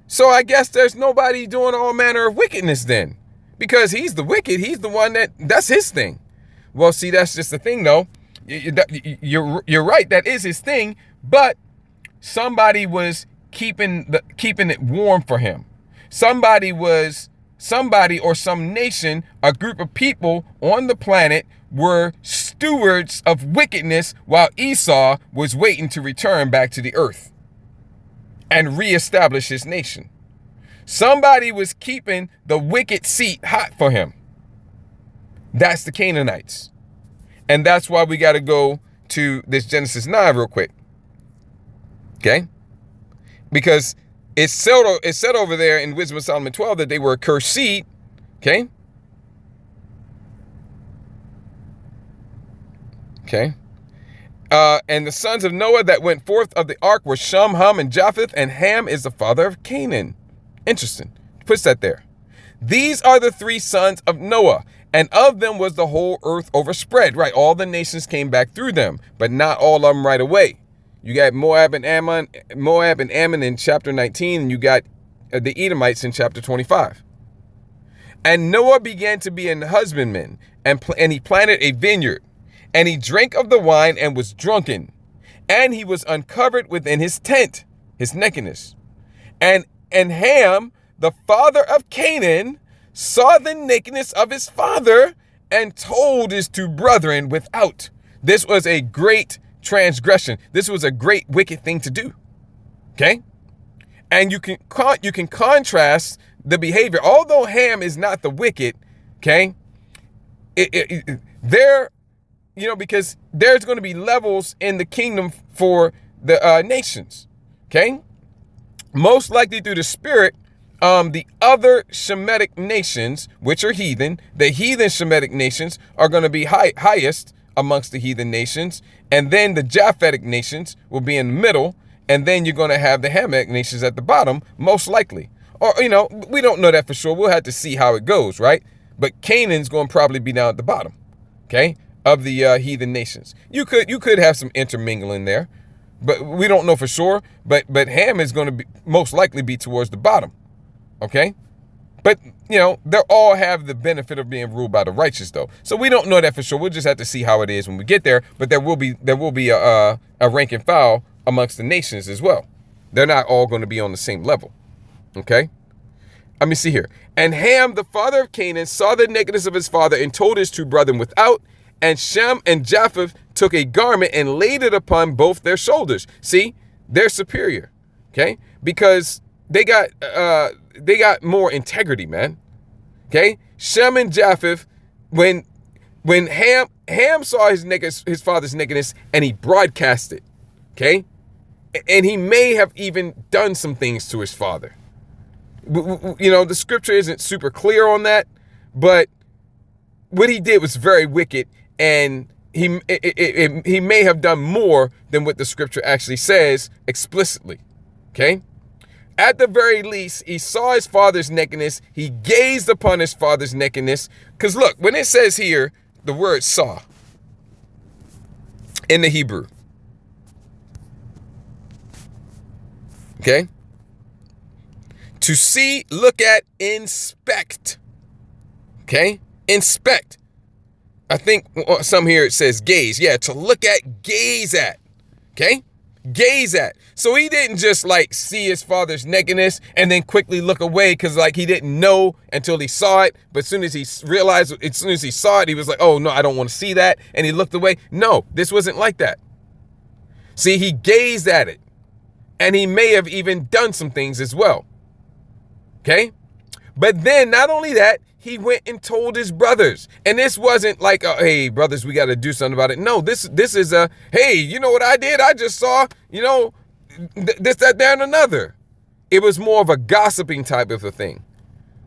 So I guess there's nobody doing all manner of wickedness then, because he's the wicked. He's the one that's his thing. Well, see, that's just the thing, though. You're right. That is his thing, but somebody was keeping it warm for him. Somebody or some nation, a group of people on the planet were stewards of wickedness while Esau was waiting to return back to the earth and reestablish his nation. Somebody was keeping the wicked seat hot for him. That's the Canaanites. And that's why we got to go to this Genesis 9 real quick. Okay? Because it's said over there in Wisdom of Solomon 12 that they were a cursed seed. Okay? Okay? And the sons of Noah that went forth of the ark were Shem, Ham, and Japheth, and Ham is the father of Canaan. Interesting. Puts that there. These are the 3 sons of Noah, and of them was the whole earth overspread. Right, all the nations came back through them, but not all of them right away. You got Moab and Ammon in chapter 19, and you got the Edomites in chapter 25. And Noah began to be an husbandman, and he planted a vineyard, and he drank of the wine and was drunken, and he was uncovered within his tent, his nakedness. And Ham, the father of Canaan, saw the nakedness of his father and told his two brethren without. This was a great transgression. This was a great wicked thing to do. Okay? And you can contrast the behavior. Although Ham is not the wicked, okay? Because there's going to be levels in the kingdom for the nations. Okay? Most likely through the Spirit, the other Shemitic nations, which are heathen, the heathen Shemitic nations are going to be highest amongst the heathen nations. And then the Japhetic nations will be in the middle. And then you're going to have the Hamitic nations at the bottom, most likely. Or, we don't know that for sure. We'll have to see how it goes, right? But Canaan's going to probably be down at the bottom, okay, of the heathen nations. You could have some intermingling there, but we don't know for sure. But Ham is going to be most likely be towards the bottom, okay? But, they all have the benefit of being ruled by the righteous, though. So we don't know that for sure. We'll just have to see how it is when we get there. But there will be a rank and file amongst the nations as well. They're not all going to be on the same level. Okay? Let me see here. And Ham, the father of Canaan, saw the nakedness of his father and told his two brethren without. And Shem and Japheth took a garment and laid it upon both their shoulders. See, they're superior. Okay? Because they got more integrity, man. Okay? Shem and Japheth, when Ham saw his father's nakedness, and he broadcast it. Okay? And he may have even done some things to his father. The scripture isn't super clear on that, but what he did was very wicked, and he may have done more than what the scripture actually says explicitly. Okay? At the very least, he saw his father's nakedness. He gazed upon his father's nakedness. Because look, when it says here, the word saw in the Hebrew, okay? To see, look at, inspect. Okay? Inspect. I think some here it says gaze. Yeah, to look at, gaze at. Okay? Gaze at. So he didn't just see his father's nakedness and then quickly look away because he didn't know until he saw it. But as soon as he realized, as soon as he saw it, he was like, oh no, I don't want to see that. And he looked away. No, this wasn't like that. See, he gazed at it. And he may have even done some things as well. Okay? But then not only that, he went and told his brothers. And this wasn't like, hey, brothers, we got to do something about it. No, this is hey, you know what I did? I just saw, this, that, there, and another. It was more of a gossiping type of a thing.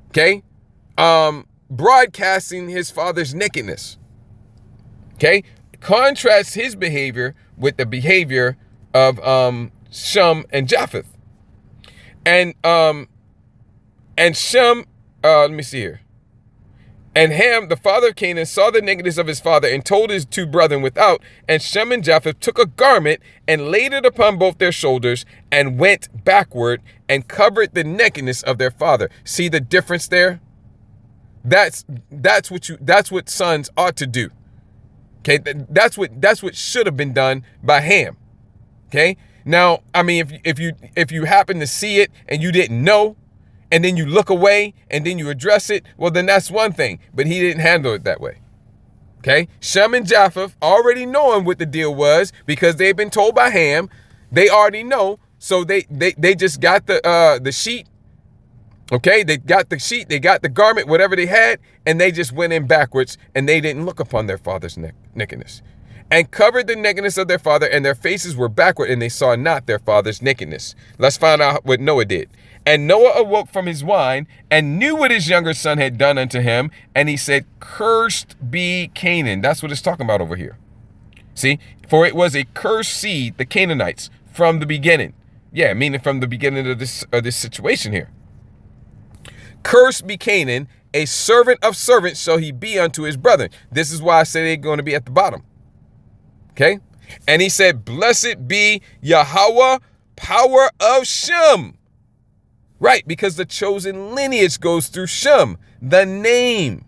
Okay? Broadcasting his father's nakedness. Okay? Contrast his behavior with the behavior of Shem and Japheth. And Shem, let me see here. And Ham, the father of Canaan, saw the nakedness of his father and told his two brethren without. And Shem and Japheth took a garment and laid it upon both their shoulders and went backward and covered the nakedness of their father. See the difference there? That's what sons ought to do. Okay, that's what should have been done by Ham. Okay. Now, I mean, if you happen to see it and you didn't know, and then you look away and then you address it, well, then that's one thing. But he didn't handle it that way. Okay? Shem and Japheth already knowing what the deal was because they've been told by Ham. They already know. So they just got the sheet. Okay? They got the sheet. They got the garment, whatever they had. And they just went in backwards and they didn't look upon their father's nakedness. And covered the nakedness of their father, and their faces were backward, and they saw not their father's nakedness. Let's find out what Noah did. And Noah awoke from his wine, and knew what his younger son had done unto him, and he said, cursed be Canaan. That's what it's talking about over here. See, for it was a cursed seed, the Canaanites, from the beginning. Yeah, meaning from the beginning of this situation here. Cursed be Canaan, a servant of servants shall he be unto his brethren. This is why I say they're going to be at the bottom. Okay? And he said, blessed be Yahweh, power of Shem. Right, because the chosen lineage goes through Shem, the name.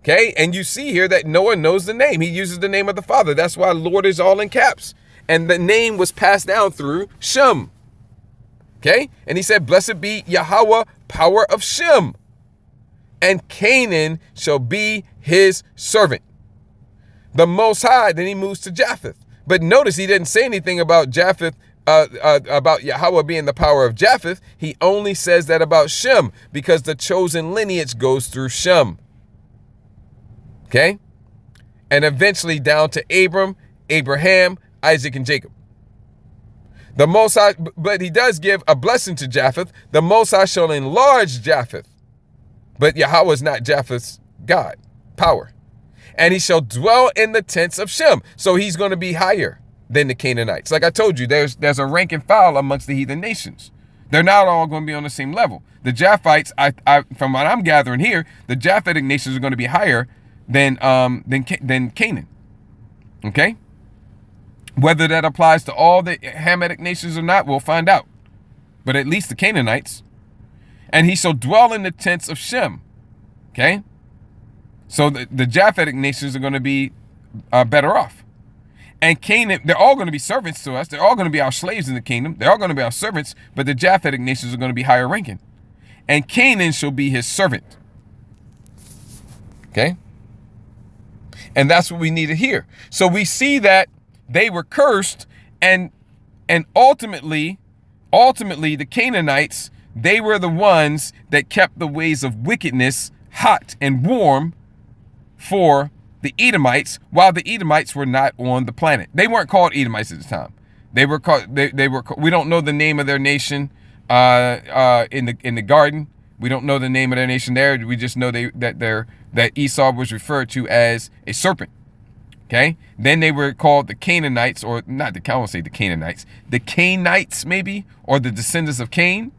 Okay, and you see here that Noah knows the name. He uses the name of the father. That's why Lord is all in caps. And the name was passed down through Shem. Okay, and he said, blessed be Yahweh, power of Shem, and Canaan shall be his servant. The Most High, then he moves to Japheth. But notice he didn't say anything about Japheth, about Yahweh being the power of Japheth. He only says that about Shem because the chosen lineage goes through Shem. Okay? And eventually down to Abram, Abraham, Isaac, and Jacob. The Most High, but he does give a blessing to Japheth. The Most High shall enlarge Japheth. But Yahweh is not Japheth's God, power. And he shall dwell in the tents of Shem. So he's going to be higher than the Canaanites. Like I told you, there's a rank and file amongst the heathen nations. They're not all going to be on the same level. The Japhites, from what I'm gathering here, the Japhetic nations are going to be higher than Canaan. Okay? Whether that applies to all the Hamitic nations or not, we'll find out. But at least the Canaanites. And he shall dwell in the tents of Shem. Okay? So the Japhetic nations are going to be better off. And Canaan, they're all going to be servants to us. They're all going to be our slaves in the kingdom. They're all going to be our servants. But the Japhetic nations are going to be higher ranking. And Canaan shall be his servant. Okay? And that's what we needed here. So we see that they were cursed, and ultimately the Canaanites, they were the ones that kept the ways of wickedness hot and warm for the Edomites, while the Edomites were not on the planet. They weren't called Edomites at the time. They were called. They were. We don't know the name of their nation in the garden. We don't know the name of their nation there. We just know that Esau was referred to as a serpent. Okay. Then they were called the Canaanites, or not I won't say the Canaanites, the Canaanites maybe, or the descendants of Cain.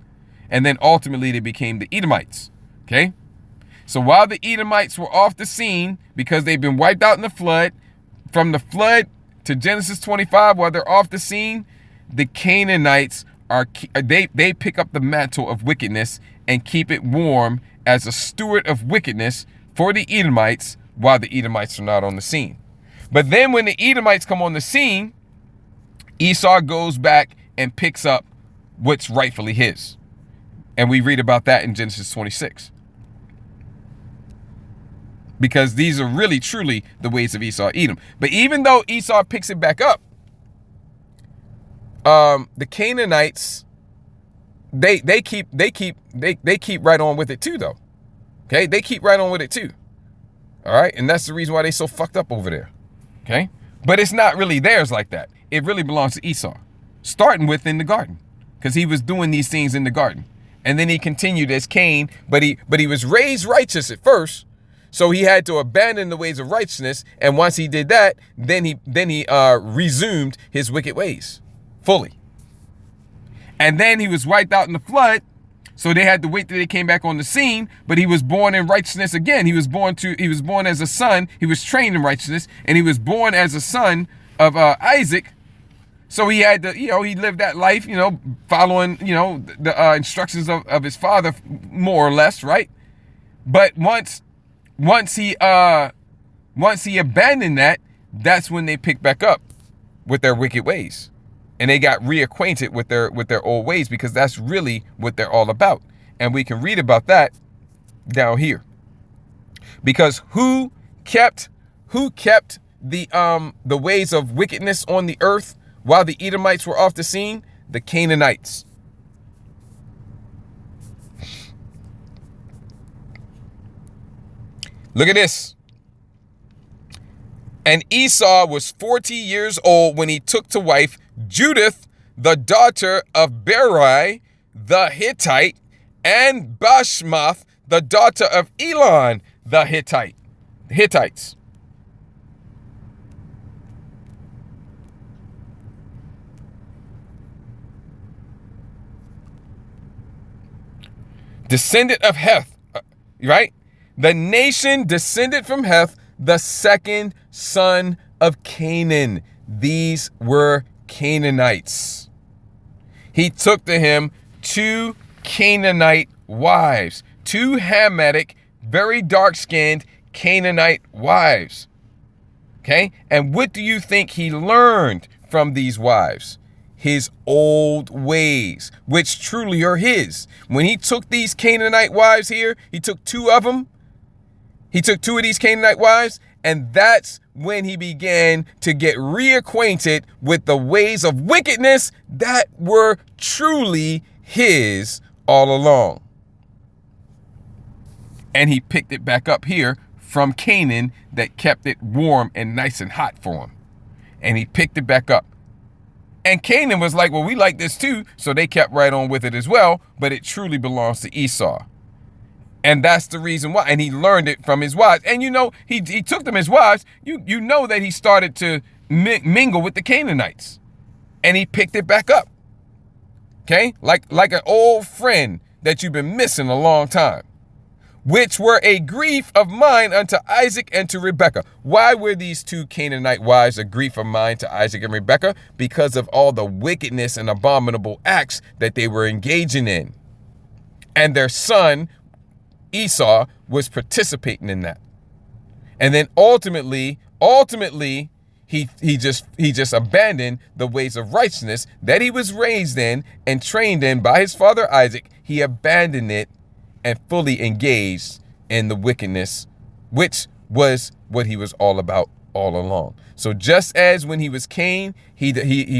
And then ultimately they became the Edomites. Okay. So while the Edomites were off the scene because they've been wiped out in the flood, from the flood to Genesis 25, while they're off the scene, the Canaanites they pick up the mantle of wickedness and keep it warm as a steward of wickedness for the Edomites while the Edomites are not on the scene. But then when the Edomites come on the scene, Esau goes back and picks up what's rightfully his. And we read about that in Genesis 26. Because these are really, truly the ways of Esau, Edom. But even though Esau picks it back up, the Canaanites, they keep right on with it too, though. Okay, they keep right on with it too. All right, and that's the reason why they so fucked up over there. Okay, but it's not really theirs like that. It really belongs to Esau, starting with in the garden, because he was doing these things in the garden, and then he continued as Cain. But he was raised righteous at first. So he had to abandon the ways of righteousness, and once he did that, then he resumed his wicked ways fully. And then he was wiped out in the flood, so they had to wait till they came back on the scene. But he was born in righteousness again. He was born as a son. He was trained in righteousness, and he was born as a son of Isaac. So he had to, he lived that life, following, the instructions of his father, more or less, right? But once he abandoned that, that's when they picked back up with their wicked ways, and they got reacquainted with their old ways, because that's really what they're all about. And we can read about that down here, because who kept the ways of wickedness on the earth while the Edomites were off the scene? The Canaanites. Look at this. And Esau was 40 years old when he took to wife Judith, the daughter of Berai, the Hittite, and Bashmath, the daughter of Elon, the Hittites. Descendant of Heth, right? The nation descended from Heth, the second son of Canaan. These were Canaanites. He took to him 2 Canaanite wives, 2 Hamitic, very dark-skinned Canaanite wives. Okay? And what do you think he learned from these wives? His old ways, which truly are his. When he took these Canaanite wives here, he took two of them. He took two of these Canaanite wives, and that's when he began to get reacquainted with the ways of wickedness that were truly his all along. And he picked it back up here from Canaan that kept it warm and nice and hot for him. And he picked it back up. And Canaan was like, well, we like this too. So they kept right on with it as well. But it truly belongs to Esau. And that's the reason why. And he learned it from his wives. And you know, he took them as wives. You know that he started to mingle with the Canaanites. And he picked it back up. Okay? Like an old friend that you've been missing a long time. Which were a grief of mine unto Isaac and to Rebekah. Why were these two Canaanite wives a grief of mine to Isaac and Rebekah? Because of all the wickedness and abominable acts that they were engaging in. And their son, Esau, was participating in that. And then ultimately, he just abandoned the ways of righteousness that he was raised in and trained in by his father Isaac. He abandoned it and fully engaged in the wickedness, which was what he was all about all along. So just as when he was Cain, he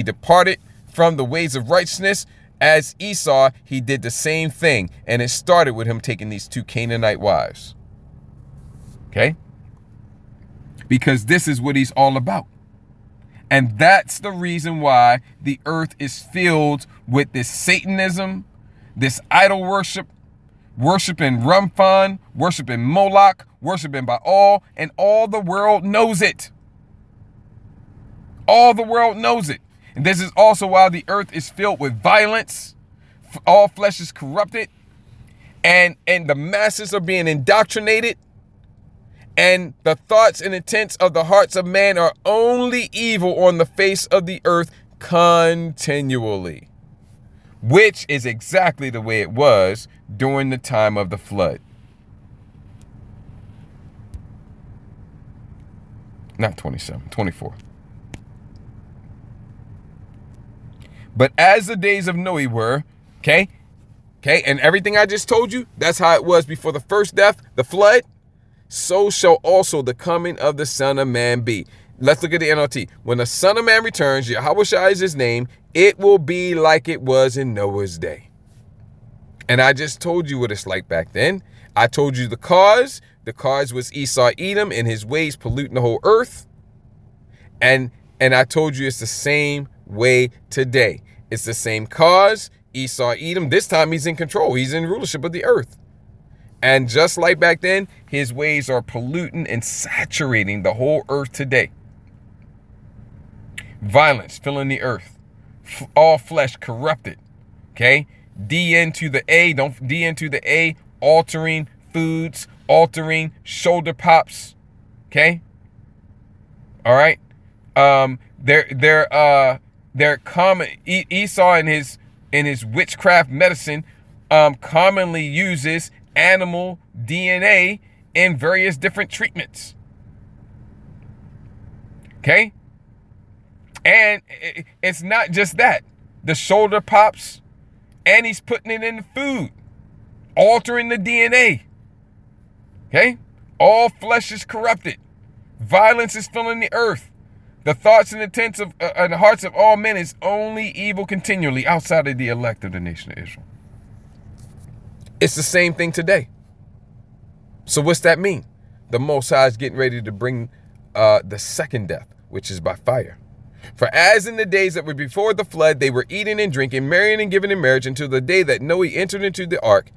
departed from the ways of righteousness, as Esau, he did the same thing. And it started with him taking these two Canaanite wives. Okay? Because this is what he's all about. And that's the reason why the earth is filled with this Satanism, this idol worship, worshiping Rumfan, worshiping Moloch, worshiping Baal, and all the world knows it. All the world knows it. And this is also why the earth is filled with violence. All flesh is corrupted. And the masses are being indoctrinated. And the thoughts and intents of the hearts of man are only evil on the face of the earth continually. Which is exactly the way it was during the time of the flood. Not 27, 24. But as the days of Noe were, okay, and everything I just told you, that's how it was before the first death, the flood, so shall also the coming of the Son of Man be. Let's look at the NLT. When the Son of Man returns, Yahushua is his name, it will be like it was in Noah's day. And I just told you what it's like back then. I told you the cause. The cause was Esau Edom and his ways polluting the whole earth. And I told you it's the same way today. It's the same cause. Esau Edom, this time he's in control. He's in rulership of the earth. And just like back then, his ways are polluting and saturating the whole earth today. Violence filling the earth. All flesh corrupted. Okay? D into the A, altering foods, altering shoulder pops. Okay? All right? They're common. Esau in his witchcraft medicine commonly uses animal DNA in various different treatments. Okay? And it's not just that. The shoulder pops, and he's putting it in the food, altering the DNA. Okay? All flesh is corrupted. Violence is filling the earth. The thoughts and intents of and the hearts of all men is only evil continually outside of the elect of the nation of Israel. It's the same thing today. So what's that mean? The Most High is getting ready to bring the second death, which is by fire. For as in the days that were before the flood, they were eating and drinking, marrying and giving in marriage until the day that Noah entered into the ark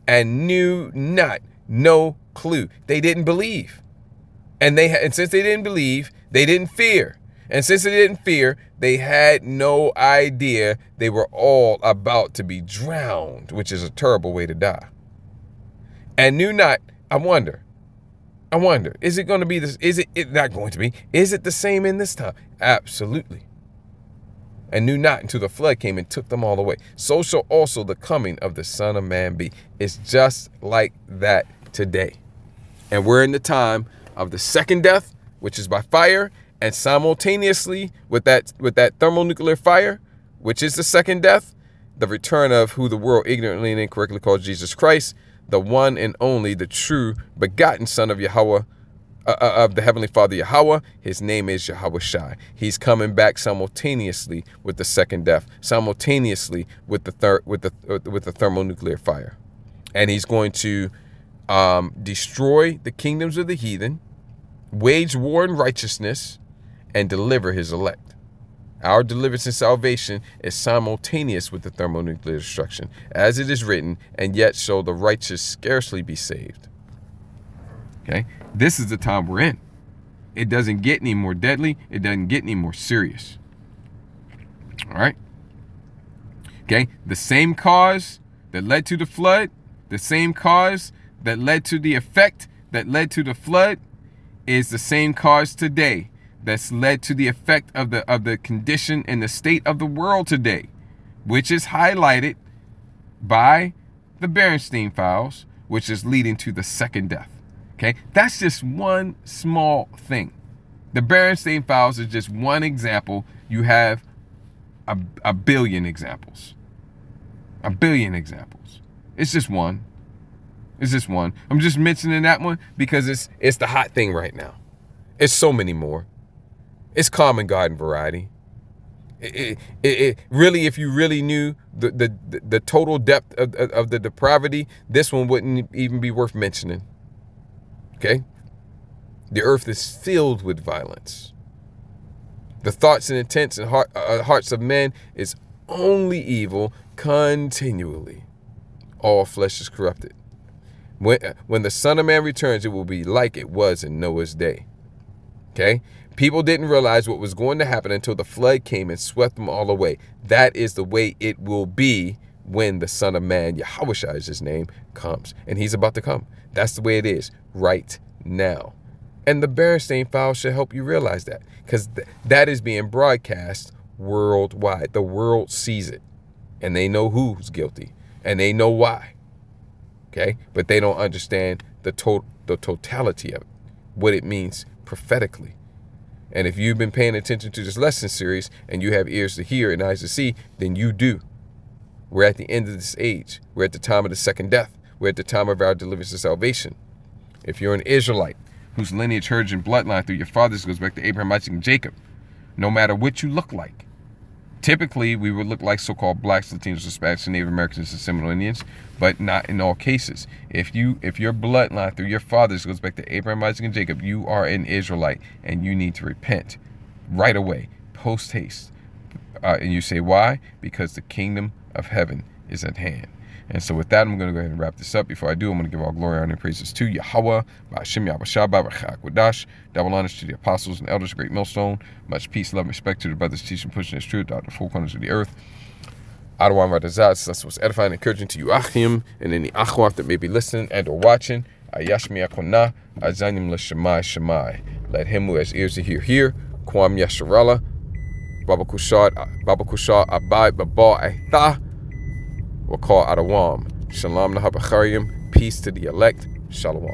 and knew not, no clue. They didn't believe. And since they didn't believe, they didn't fear. And since they didn't fear, they had no idea they were all about to be drowned, which is a terrible way to die. And knew not, I wonder, is it going to be this? Is it not going to be? Is it the same in this time? Absolutely. And knew not until the flood came and took them all away. So shall also the coming of the Son of Man be. It's just like that today. And we're in the time of the second death, which is by fire, and simultaneously with that thermonuclear fire, which is the second death, the return of who the world ignorantly and incorrectly calls Jesus Christ, the one and only, the true begotten Son of Yahweh, of the Heavenly Father Yahweh. His name is Yahweh Shai. He's coming back simultaneously with the second death, simultaneously with the thermonuclear fire, and he's going to destroy the kingdoms of the heathen, wage war in righteousness, and deliver his elect. Our deliverance and salvation is simultaneous with the thermonuclear destruction, as it is written, and yet shall the righteous scarcely be saved. Okay, this is the time we're in. It doesn't get any more deadly. It doesn't get any more serious. All right. Okay, the same cause that led to the flood, the same cause that led to the effect that led to the flood, is the same cause today that's led to the effect of the condition and the state of the world today, which is highlighted by the Berenstain Files, which is leading to the second death. Okay, that's just one small thing. The Berenstain Files is just one example. You have a billion examples. A billion examples. It's just one. It's just one. I'm just mentioning that one because it's the hot thing right now. It's so many more. It's common garden variety. It really, if you really knew the total depth of the depravity, this one wouldn't even be worth mentioning. Okay? The earth is filled with violence. The thoughts and intents and hearts of men is only evil continually. All flesh is corrupted. When the Son of Man returns, it will be like it was in Noah's day. Okay? People didn't realize what was going to happen until the flood came and swept them all away. That is the way it will be when the Son of Man, Yahweh Shai is his name, comes. And he's about to come. That's the way it is right now. And the Berenstain Files should help you realize that, because that is being broadcast worldwide. The world sees it, and they know who's guilty, and they know why. Okay? But they don't understand the totality of it, what it means prophetically. And if you've been paying attention to this lesson series and you have ears to hear and eyes to see, then you do. We're at the end of this age. We're at the time of the second death. We're at the time of our deliverance and salvation. If you're an Israelite whose lineage, heritage, and bloodline through your fathers goes back to Abraham, Isaac, and Jacob, no matter what you look like, typically we would look like so-called blacks, Latinos, Hispanics, and Native Americans and Seminole Indians, but not in all cases. If your bloodline through your fathers goes back to Abraham, Isaac, and Jacob, you are an Israelite, and you need to repent right away, post haste. And you say, why? Because the kingdom of heaven is at hand. And so with that, I'm going to go ahead and wrap this up. Before I do, I'm going to give all glory, honor, and praises to Yahweh, Ba'ashem Yahweh Shabbat, B'chak Wadash, double honors to the apostles and elders, great millstone, much peace, love, and respect to the brothers teaching, pushing this truth out the four corners of the earth. Adawam Radazaz, that's what's edifying and encouraging to you, Achim, and any Achwaf that may be listening and or watching. Ayashmi Akona, Azanim L'Shemai Shemai. Let him who has ears to hear, Kwam Yasharala, Baba Kushad, Abad, Baba Aitha, we'll call Adawam. Shalom Nahabacharim, peace to the elect. Shalom.